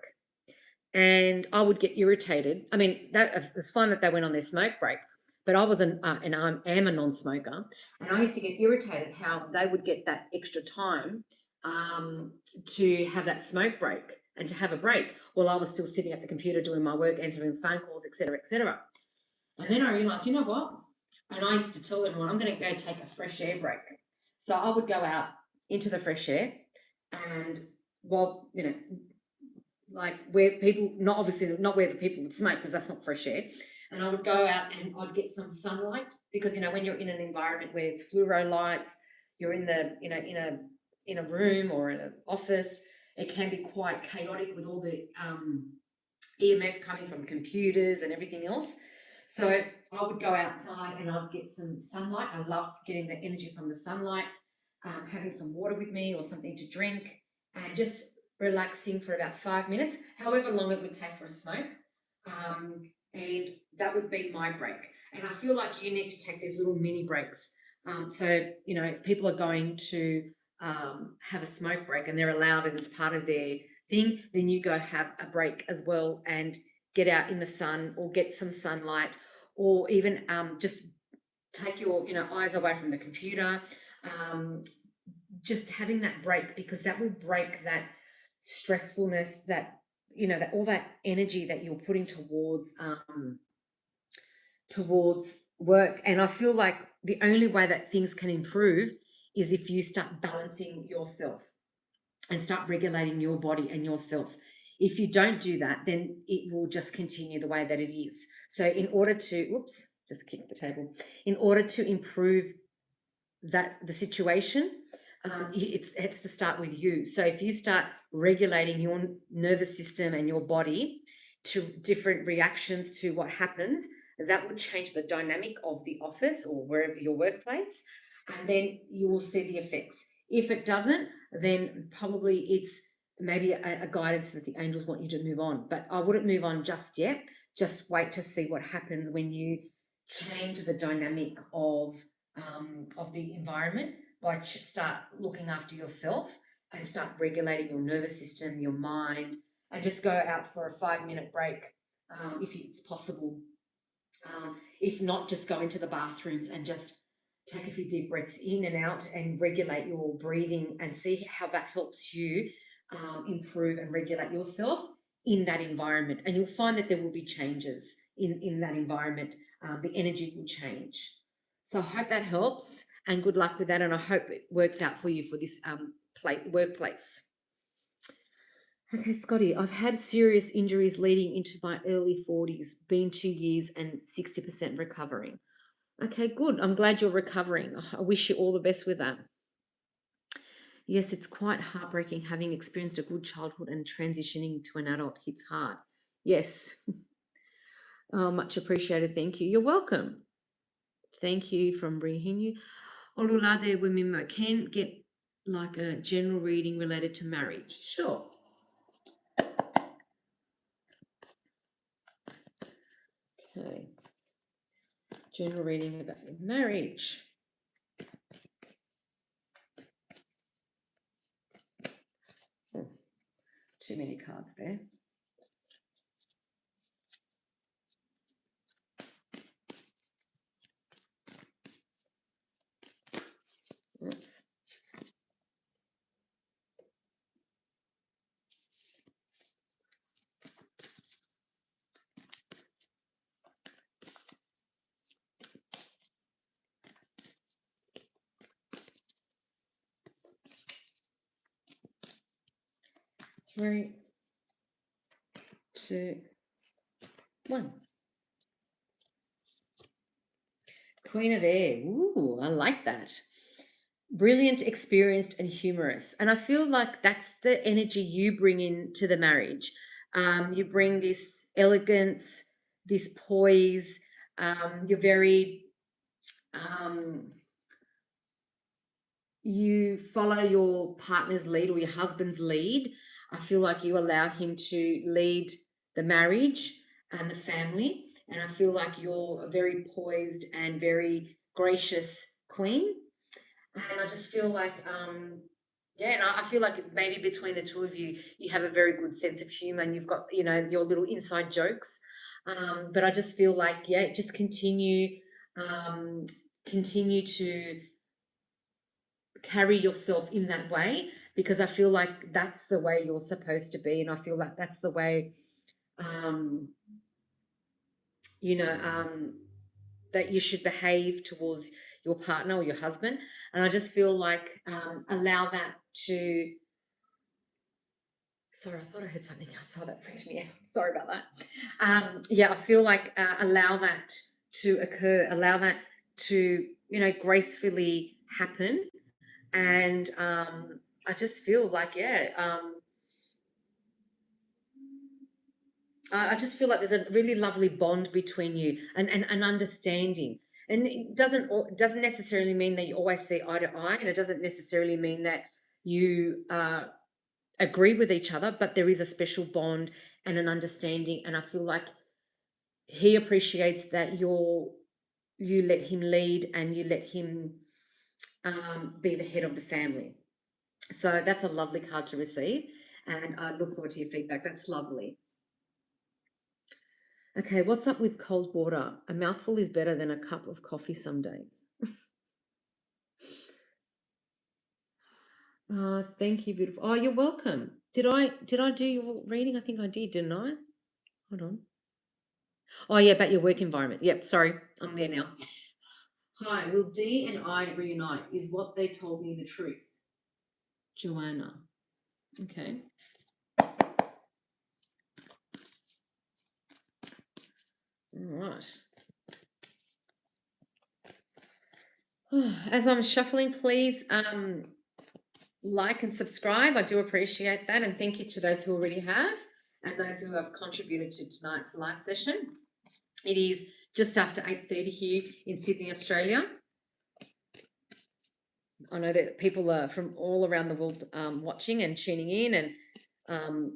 and I would get irritated. I mean, it was fine that they went on their smoke break, but I was and I am a non-smoker, and I used to get irritated how they would get that extra time to have that smoke break and to have a break while I was still sitting at the computer doing my work, answering phone calls, etc., etc. And then I realised, you know what? And I used to tell everyone, I'm going to go take a fresh air break. So I would go out into the fresh air, and while like where people, not obviously not where the people would smoke because that's not fresh air. And I would go out and I'd get some sunlight because when you're in an environment where it's fluoro lights, you're in the in a room or in an office, it can be quite chaotic with all the EMF coming from computers and everything else. So I would go outside and I'd get some sunlight. I love getting the energy from the sunlight, having some water with me or something to drink, and just relaxing for about 5 minutes, however long it would take for a smoke. And that would be my break. And I feel like you need to take these little mini breaks. So, if people are going to have a smoke break and they're allowed and it's part of their thing, then you go have a break as well and get out in the sun or get some sunlight, or even just take your eyes away from the computer. Just having that break, because that will break that stressfulness, that that all that energy that you're putting towards work. And I feel like the only way that things can improve is if you start balancing yourself and start regulating your body and yourself. If you don't do that, then it will just continue the way that it is. So in order to, just kick the table, in order to improve the situation, it has to start with you. So if you start regulating your nervous system and your body to different reactions to what happens, that will change the dynamic of the office or wherever your workplace, and then you will see the effects. If it doesn't, then probably it's maybe a guidance that the angels want you to move on. But I wouldn't move on just yet. Just wait to see what happens when you change the dynamic of the environment by start looking after yourself and start regulating your nervous system, your mind, and just go out for a 5-minute break if it's possible. If not, just go into the bathrooms and just take a few deep breaths in and out and regulate your breathing and see how that helps you improve and regulate yourself in that environment. And you'll find that there will be changes in that environment. The energy will change. So I hope that helps, and good luck with that. And I hope it works out for you for this workplace. Okay, Scotty, I've had serious injuries leading into my early 40s, been 2 years and 60% recovering. Okay, good. I'm glad you're recovering. I wish you all the best with that. Yes, it's quite heartbreaking having experienced a good childhood and transitioning to an adult hits hard. Yes. Oh, much appreciated. Thank you. You're welcome. Thank you from bringing you. Olulade women can get like a general reading related to marriage. Sure. Okay. General reading about your marriage. Oh, too many cards there. Oops. Three, two, one. Queen of Air. Ooh, I like that. Brilliant, experienced, and humorous. And I feel like that's the energy you bring into the marriage. You bring this elegance, this poise. You're very, um, you follow your partner's lead or your husband's lead. I feel like you allow him to lead the marriage and the family. And I feel like you're a very poised and very gracious queen. And I just feel like, yeah, and I feel like maybe between the two of you, you have a very good sense of humor and you've got, your little inside jokes. But I just feel like, yeah, just continue to carry yourself in that way because I feel like that's the way you're supposed to be. And I feel like that's the way, um, you know, um, that you should behave towards your partner or your husband. And I just feel like allow that to. Sorry, I thought I heard something outside that freaked me out. Sorry about that. Yeah, I feel like allow that to occur, allow that to gracefully happen, and I just feel like I just feel like there's a really lovely bond between you and an understanding. And it doesn't necessarily mean that you always see eye to eye, and it doesn't necessarily mean that you agree with each other, but there is a special bond and an understanding. And I feel like he appreciates that you let him lead and you let him be the head of the family. So that's a lovely card to receive, and I look forward to your feedback. That's lovely. Okay, what's up with cold water? A mouthful is better than a cup of coffee some days. Thank you, beautiful. Oh, you're welcome. Did I do your reading? I think I did, didn't I? Hold on. Oh yeah, about your work environment. Yep, sorry. I'm there now. Hi, will D and I reunite? Is what they told me the truth? Joanna. Okay. All right. As I'm shuffling, please like and subscribe. I do appreciate that. And thank you to those who already have and those who have contributed to tonight's live session. It is just after 8:30 here in Sydney, Australia. I know that people are from all around the world watching and tuning in, and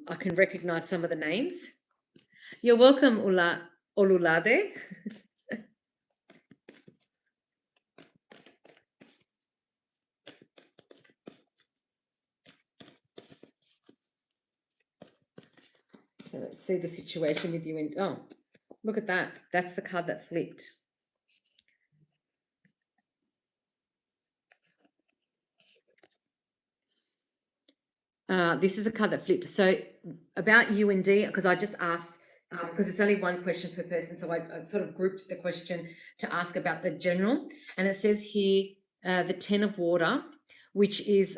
I can recognize some of the names. You're welcome, Olulade. Okay, let's see the situation with you. Oh, look at that. That's the card that flipped. This is a card that flipped. So about you and D, because I just asked, because it's only one question per person, so I sort of grouped the question to ask about the general. And it says here, the 10 of water, which is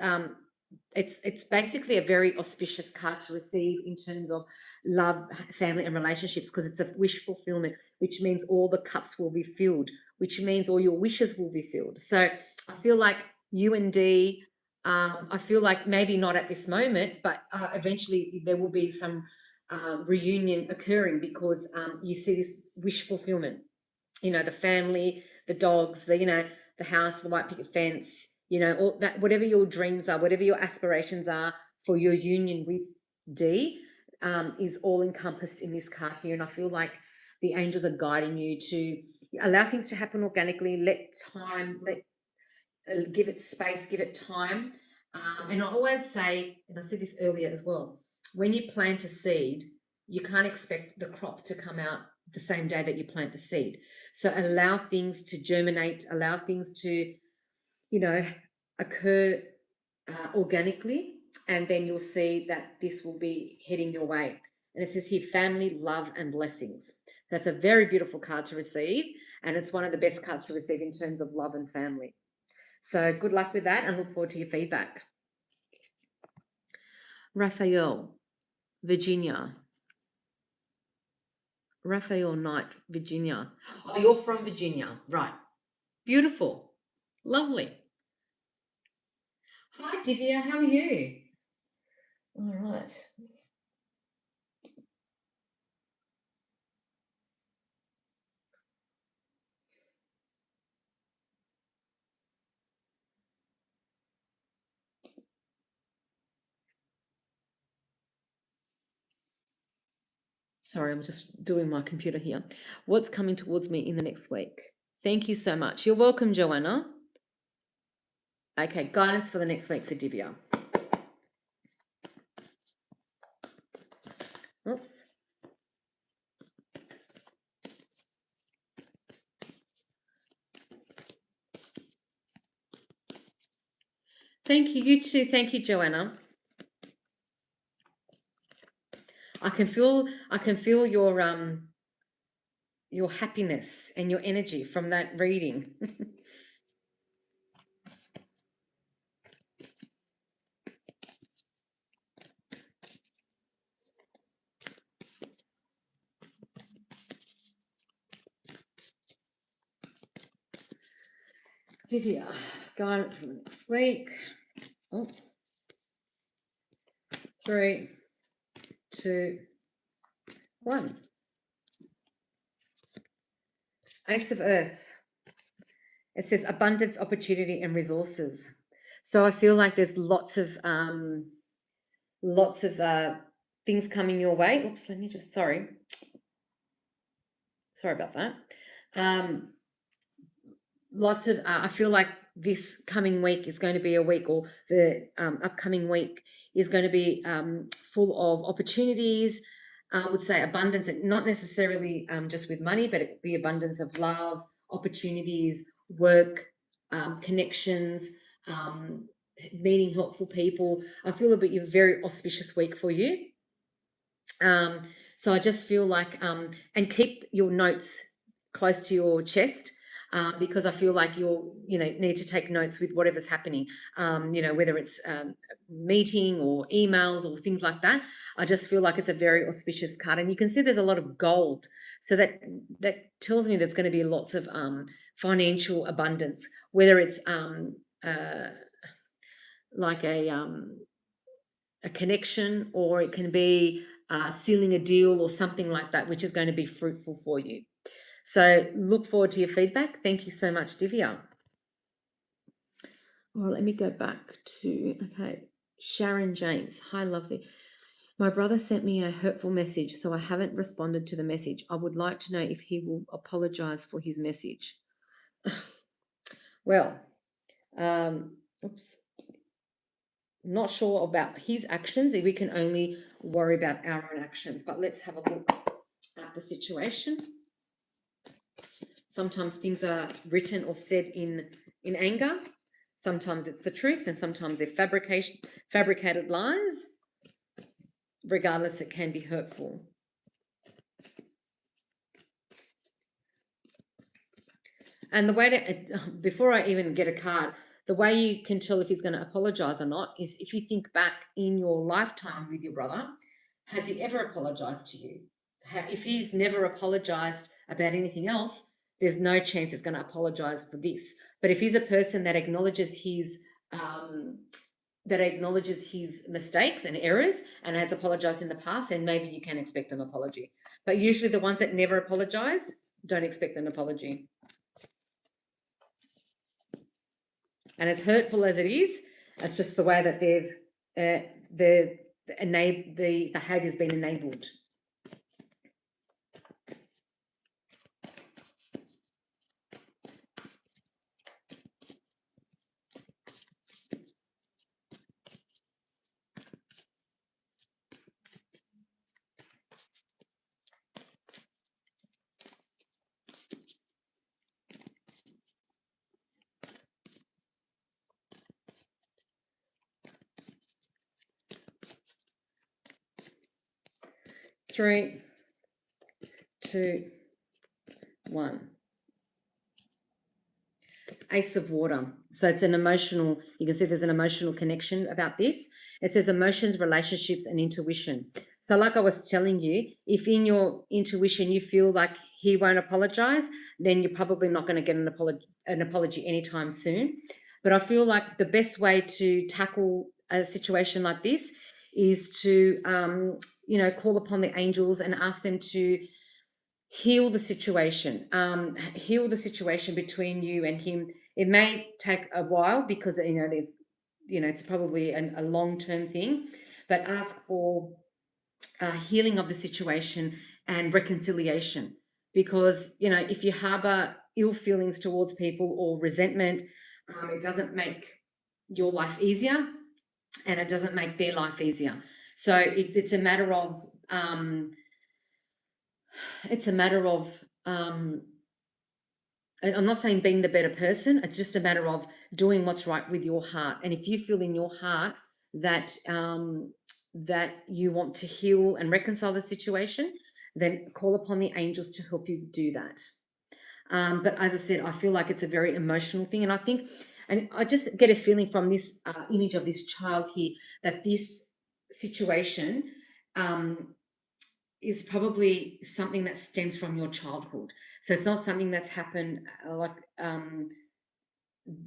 it's basically a very auspicious card to receive in terms of love, family, and relationships, because it's a wish fulfillment, which means all the cups will be filled, which means all your wishes will be filled. So I feel like you and Dee, I feel like maybe not at this moment, but eventually there will be some reunion occurring, because you see this wish fulfillment. You know, the family, the dogs, the house, the white picket fence, all that, whatever your dreams are, whatever your aspirations are for your union with D, is all encompassed in this card here. And I feel like the angels are guiding you to allow things to happen organically, give it space, give it time. And I always say, and I said this earlier as well, when you plant a seed, you can't expect the crop to come out the same day that you plant the seed. So allow things to germinate, allow things to, occur organically, and then you'll see that this will be heading your way. And it says here, family, love, and blessings. That's a very beautiful card to receive, and it's one of the best cards to receive in terms of love and family. So good luck with that, and look forward to your feedback. Raphael, Virginia. Raphael Knight, Virginia. Oh, you're from Virginia. Right. Beautiful. Lovely. Hi, Divya. How are you? All right. Sorry, I'm just doing my computer here. What's coming towards me in the next week? Thank you so much. You're welcome, Joanna. Okay, guidance for the next week for Divya. Oops. Thank you. You too. Thank you, Joanna. I can feel your happiness and your energy from that reading. Divya, guidance for the next week. Oops. 3, 2, 1. Ace of Earth. It says abundance, opportunity, and resources. So I feel like there's lots of things coming your way. Oops, let me just, sorry about that. Lots of, I feel like this coming week is going to be a week, or the upcoming week is going to be full of opportunities. I would say abundance, and not necessarily just with money, but it could be abundance of love, opportunities, work, connections, meeting helpful people. I feel a very auspicious week for you. So I just feel like, and keep your notes close to your chest, because I feel like need to take notes with whatever's happening, whether it's meeting or emails or things like that. I just feel like it's a very auspicious card, and you can see there's a lot of gold. So that tells me there's going to be lots of financial abundance, whether it's like a connection, or it can be sealing a deal or something like that, which is going to be fruitful for you. So look forward to your feedback. Thank you so much, Divya. Well, let me go back to, okay, Sharon James. Hi, lovely. My brother sent me a hurtful message, so I haven't responded to the message. I would like to know if he will apologize for his message. Well, oops. Not sure about his actions. We can only worry about our own actions. But let's have a look at the situation. Sometimes things are written or said in anger. Sometimes it's the truth, and sometimes they're fabricated lies. Regardless, it can be hurtful. And the way to, before I even get a card, the way you can tell if he's going to apologize or not is if you think back in your lifetime with your brother, has he ever apologized to you? If he's never apologized about anything else, there's no chance he's going to apologize for this. But if he's a person that acknowledges his mistakes and errors and has apologized in the past, then maybe you can expect an apology. But usually the ones that never apologize, don't expect an apology. And as hurtful as it is, it's just the way that the behavior's been enabled. Three, two, one. Ace of Water. So it's an emotional, you can see there's an emotional connection about this. It says emotions, relationships, and intuition. So like I was telling you, if in your intuition you feel like he won't apologize, then you're probably not going to get an apology anytime soon. But I feel like the best way to tackle a situation like this is to, call upon the angels and ask them to heal the situation between you and him. It may take a while because there's it's probably a long-term thing, but ask for healing of the situation and reconciliation, because if you harbor ill feelings towards people or resentment, it doesn't make your life easier and it doesn't make their life easier. So it's a matter of and I'm not saying being the better person. It's just a matter of doing what's right with your heart. And if you feel in your heart that that you want to heal and reconcile the situation, then call upon the angels to help you do that. But as I said, I feel like it's a very emotional thing, and I just get a feeling from this image of this child here that this situation is probably something that stems from your childhood. So it's not something that's happened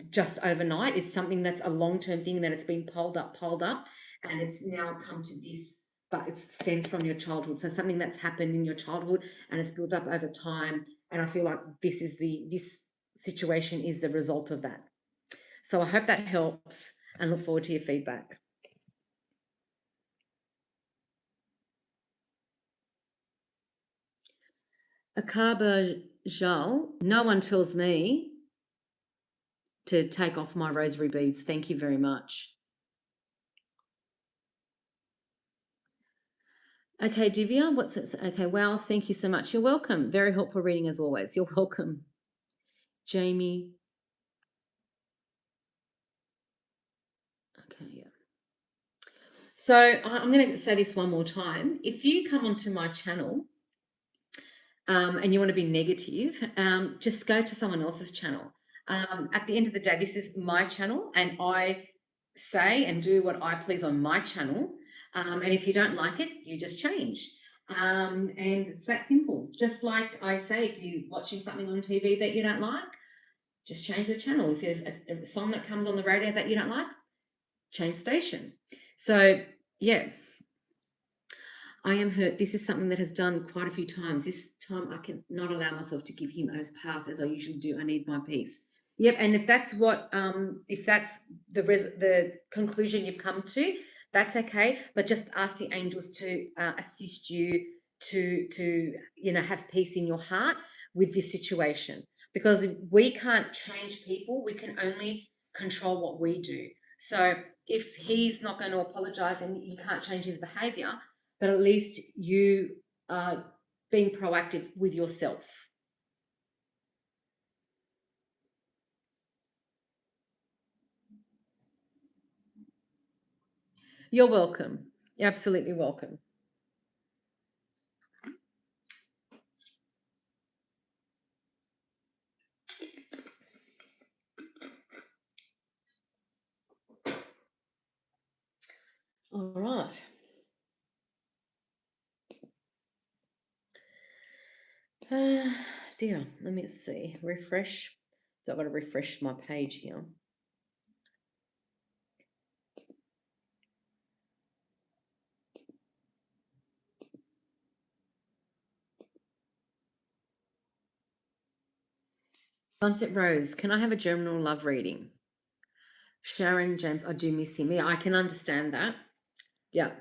just overnight. It's something that's a long-term thing that it's been piled up, and it's now come to this, but it stems from your childhood. So something that's happened in your childhood and it's built up over time. And I feel like this situation is the result of that. So I hope that helps and look forward to your feedback. Akaba Jal, no one tells me to take off my rosary beads. Thank you very much. Okay, Divya, what's it? Okay, well, thank you so much. You're welcome. Very helpful reading as always. You're welcome. Jamie. Okay, yeah. So I'm going to say this one more time. If you come onto my channel and you want to be negative, just go to someone else's channel. At the end of the day, this is my channel and I say and do what I please on my channel. And if you don't like it, you just change. And it's that simple. Just like I say, if you're watching something on TV that you don't like, just change the channel. If there's a song that comes on the radio that you don't like, change station. So, yeah. I am hurt. This is something that has done quite a few times. This time I can not allow myself to give him as pass as I usually do. I need my peace. Yep. And if that's the conclusion you've come to, that's okay. But just ask the angels to assist you to have peace in your heart with this situation, because we can't change people. We can only control what we do. So if he's not going to apologize and you can't change his behavior, but at least you are being proactive with yourself. You're welcome. You're absolutely welcome. All right. Dear, let me see. Refresh. So I've got to refresh my page here. Sunset Rose, can I have a general love reading? Sharon James, I do miss him. Yeah, I can understand that. Yeah.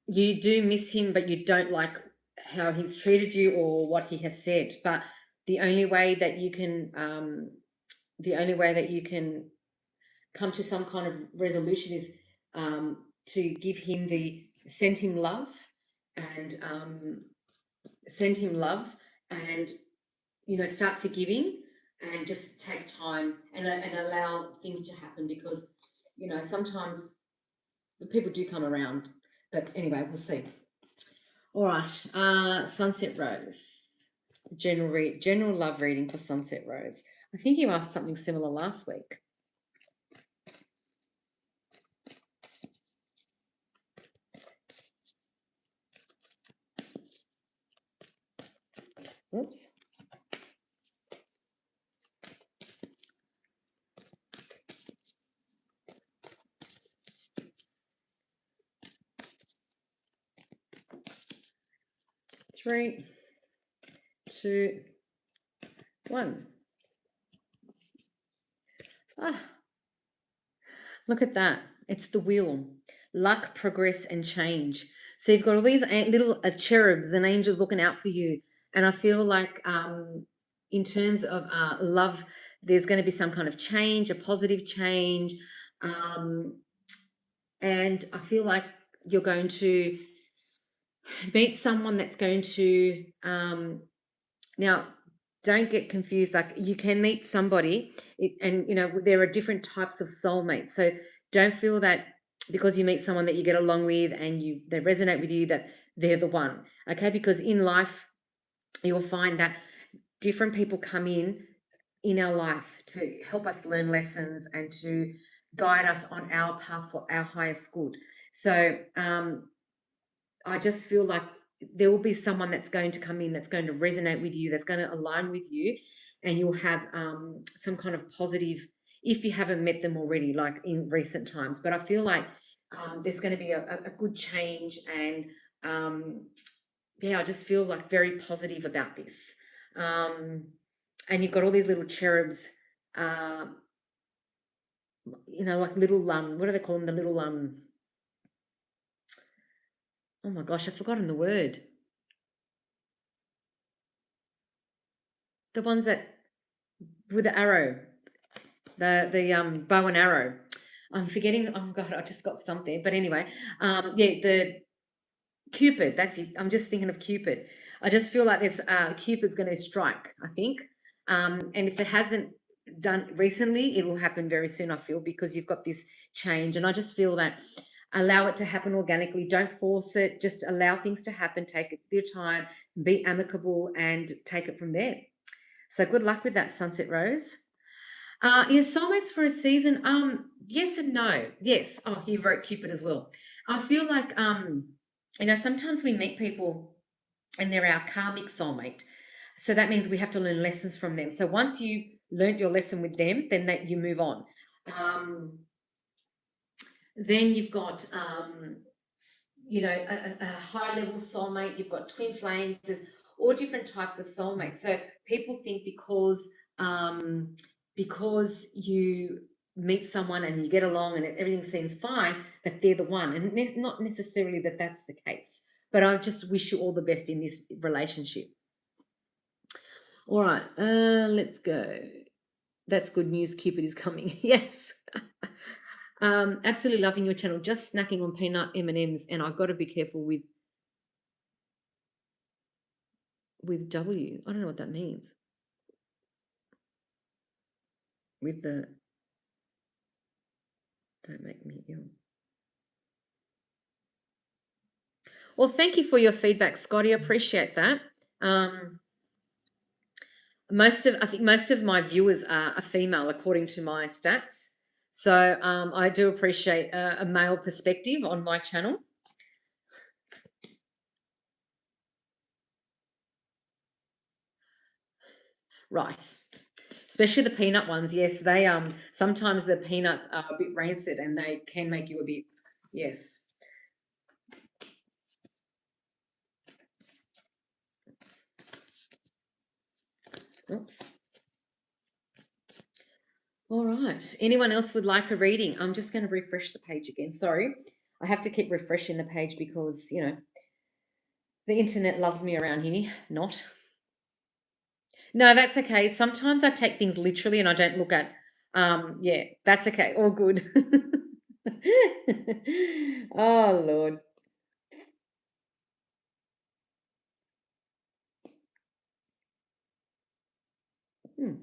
You do miss him, but you don't like how he's treated you or what he has said. But the only way that you can, come to some kind of resolution is to give him send him love and start forgiving and just take time and allow things to happen, because sometimes people do come around. But anyway, we'll see. All right, Sunset Rose, general love reading for Sunset Rose. I think you asked something similar last week. Oops. Three, two, one. Ah, look at that. It's the wheel. Luck, progress, and change. So you've got all these little cherubs and angels looking out for you. And I feel like in terms of love, there's going to be some kind of change, a positive change. And I feel like you're going to meet someone that's going to now, don't get confused. Like, you can meet somebody and there are different types of soulmates. So don't feel that because you meet someone that you get along with and they resonate with you that they're the one. Okay, because in life you'll find that different people come in our life to help us learn lessons and to guide us on our path for our highest good. So I just feel like there will be someone that's going to come in that's going to resonate with you, that's going to align with you, and you'll have some kind of positive, if you haven't met them already, like in recent times. But I feel like there's going to be a good change, and I just feel like very positive about this. And you've got all these little cherubs, like little what do they call them? The little oh my gosh, I've forgotten the word. The ones that with the arrow, the bow and arrow. I'm forgetting. Oh God, I just got stumped there. But anyway, the Cupid. That's it. I'm just thinking of Cupid. I just feel like this Cupid's going to strike, I think. And if it hasn't done recently, it will happen very soon, I feel, because you've got this change. And I just feel that allow it to happen organically. Don't force it. Just allow things to happen. Take your time. Be amicable and take it from there. So good luck with that, Sunset Rose. Soulmates for a season. Yes and no. Yes. Oh, you wrote Cupid as well. I feel like sometimes we meet people and they're our karmic soulmate. So that means we have to learn lessons from them. So once you learned your lesson with them, then you move on. Then you've got a high level soulmate. You've got twin flames. There's all different types of soulmates. So people think because you meet someone and you get along and everything seems fine, that they're the one. And not necessarily that that's the case. But I just wish you all the best in this relationship. All right, let's go. That's good news. Cupid is coming. Yes. Absolutely loving your channel. Just snacking on peanut M&Ms, and I've got to be careful with W. I don't know what that means. With the don't make me ill. Well, thank you for your feedback, Scotty. I appreciate that. I think most of my viewers are female, according to my stats. So I do appreciate a male perspective on my channel. Right. Especially the peanut ones. Yes, they sometimes the peanuts are a bit rancid and they can make you a bit, yes. Oops. All right. Anyone else would like a reading? I'm just going to refresh the page again. Sorry. I have to keep refreshing the page because, you know, the internet loves me around here. Not. No, that's okay. Sometimes I take things literally and I don't look at yeah, that's okay. All good. Oh Lord. Hmm.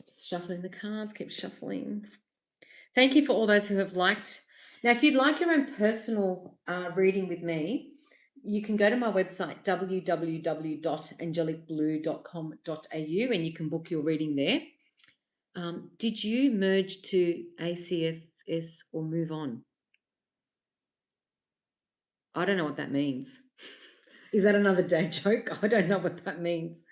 Just shuffling the cards, keep shuffling. Thank you for all those who have liked. Now, if you'd like your own personal reading with me, you can go to my website, www.angelicblue.com.au, and you can book your reading there. Did you merge to ACFS or move on? I don't know what that means. Is that another dad joke? I don't know what that means.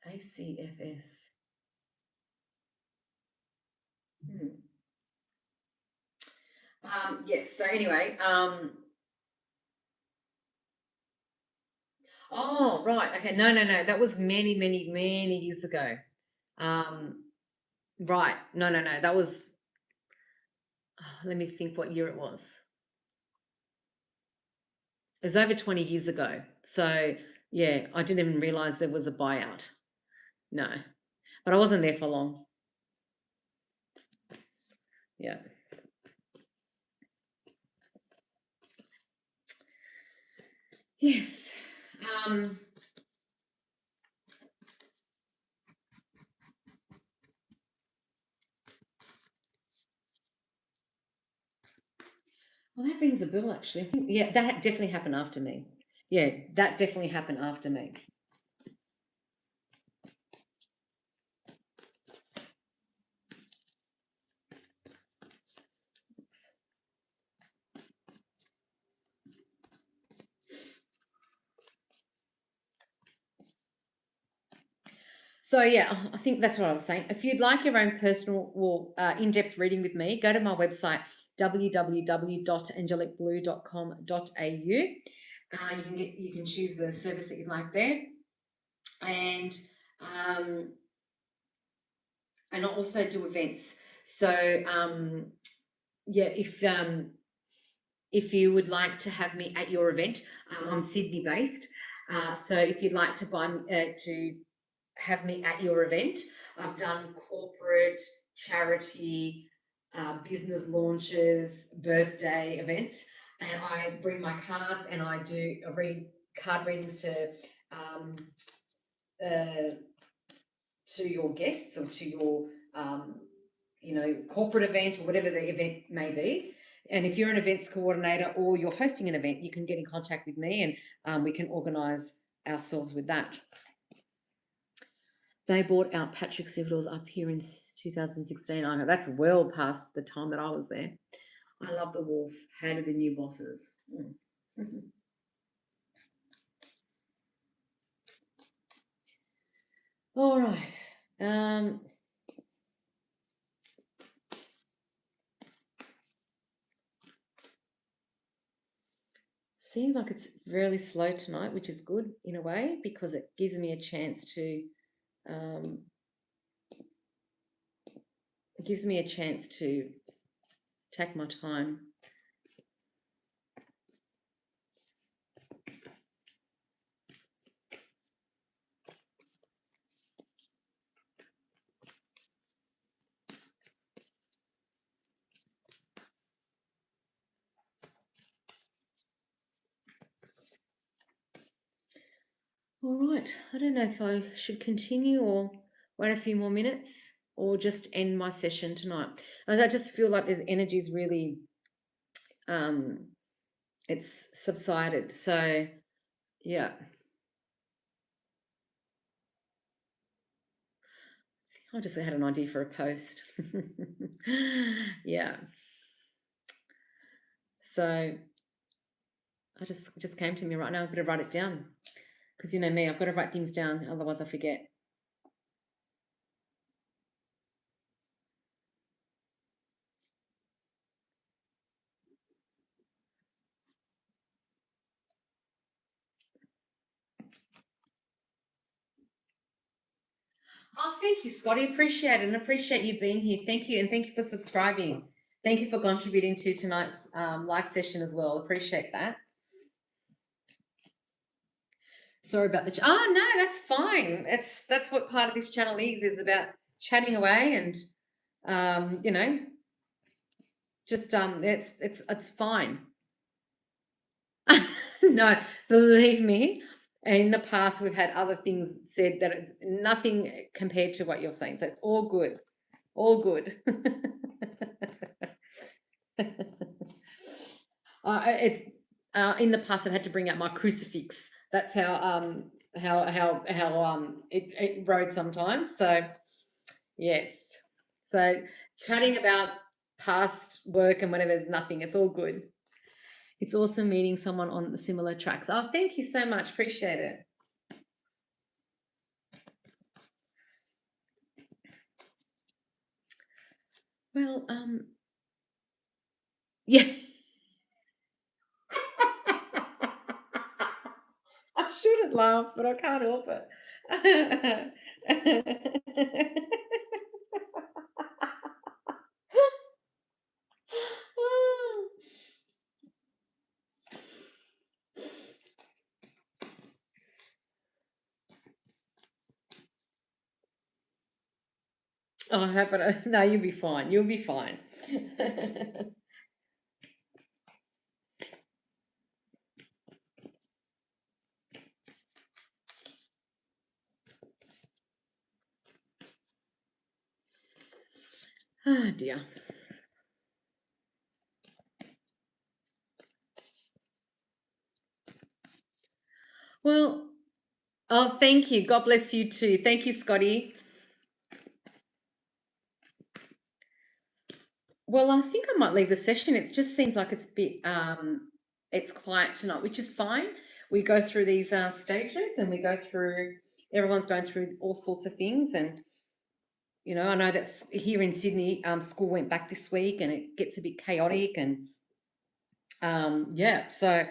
ACFS. Hmm. Yes. So anyway, oh right, okay. No, no, no. That was many, many, many years ago. Um, right. No, no, no. That was. Let me think what year it was. It was over 20 years ago. So yeah, I didn't even realize there was a buyout. No, but I wasn't there for long. Yeah. Yes. Um, well, that rings a bell, actually. I think, yeah, that definitely happened after me. Yeah, that definitely happened after me. So yeah, I think that's what I was saying. If you'd like your own personal or in-depth reading with me, go to my website www.angelicblue.com.au. You can choose the service that you'd like there, and um, and I also do events. So yeah, if you would like to have me at your event, I'm Sydney based. So if you'd like to to have me at your event, I've done corporate, charity, business launches, birthday events, and I bring my cards and I read card readings um, uh, to your guests or to your corporate event or whatever the event may be. And if you're an events coordinator or you're hosting an event, you can get in contact with me and we can organise ourselves with that. They bought out Patrick Civils up here in 2016. I know that's well past the time that I was there. I love the wolf. How do the new bosses? All right. Seems like it's really slow tonight, which is good in a way because it gives me a chance to um, take my time. All right. I don't know if I should continue or wait a few more minutes or just end my session tonight. I just feel like the energy is really, um, it's subsided. So, yeah. I just had an idea for a post. Yeah. So it just came to me right now. I'm going to write it down because you know me, I've got to write things down, otherwise I forget. Oh, thank you, Scotty. Appreciate it and appreciate you being here. Thank you. And thank you for subscribing. Thank you for contributing to tonight's live session as well. Appreciate that. Sorry about the... Oh, no, that's fine. That's what part of this channel is about chatting away and, you know, just it's fine. No, believe me, in the past we've had other things said that it's nothing compared to what you're saying. So it's all good. All good. It's in the past I've had to bring out my crucifix. That's how it rode sometimes. So yes. So chatting about past work and whatever is nothing. It's all good. It's awesome meeting someone on the similar tracks. Oh, thank you so much. Appreciate it. Well, yeah. I shouldn't laugh, but I can't help it. Oh, I hope it. No, you'll be fine. You'll be fine. Oh dear. Well, oh, thank you. God bless you too. Thank you, Scotty. Well, I think I might leave the session. It just seems like it's a bit it's quiet tonight, which is fine. We go through these stages and we go through everyone's going through all sorts of things and you know, I know that's here in Sydney, school went back this week and it gets a bit chaotic and yeah, so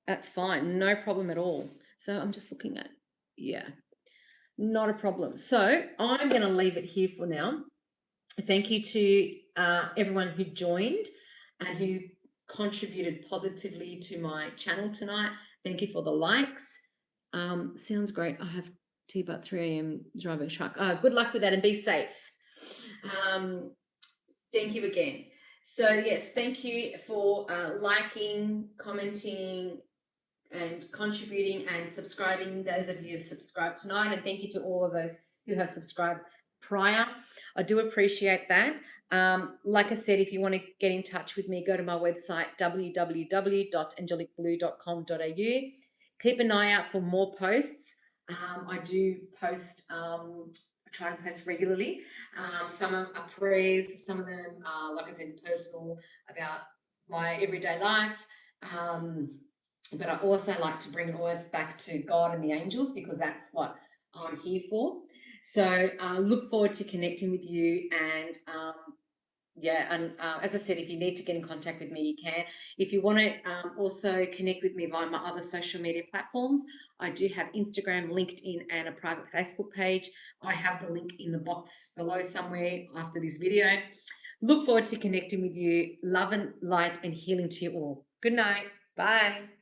that's fine. No problem at all. So I'm just looking at, yeah, not a problem. So I'm going to leave it here for now. Thank you to everyone who joined and who contributed positively to my channel tonight. Thank you for the likes. Sounds great. I have tea about 3 a.m. driving a truck. Good luck with that and be safe. Thank you again. So yes, thank you for liking, commenting, and contributing and subscribing. Those of you who subscribed tonight, and thank you to all of those who have subscribed prior. I do appreciate that. Like I said, if you want to get in touch with me, go to my website www.angelicblue.com.au. Keep an eye out for more posts. I do post. I try and post regularly. Some are prayers, some of them are, like I said, personal about my everyday life. But I also like to bring it always back to God and the angels because that's what I'm here for. So look forward to connecting with you and yeah, and as I said, if you need to get in contact with me, you can. If you want to also connect with me via my other social media platforms, I do have Instagram, LinkedIn, and a private Facebook page. I have the link in the box below somewhere after this video. Look forward to connecting with you. Love and light and healing to you all. Good night. Bye.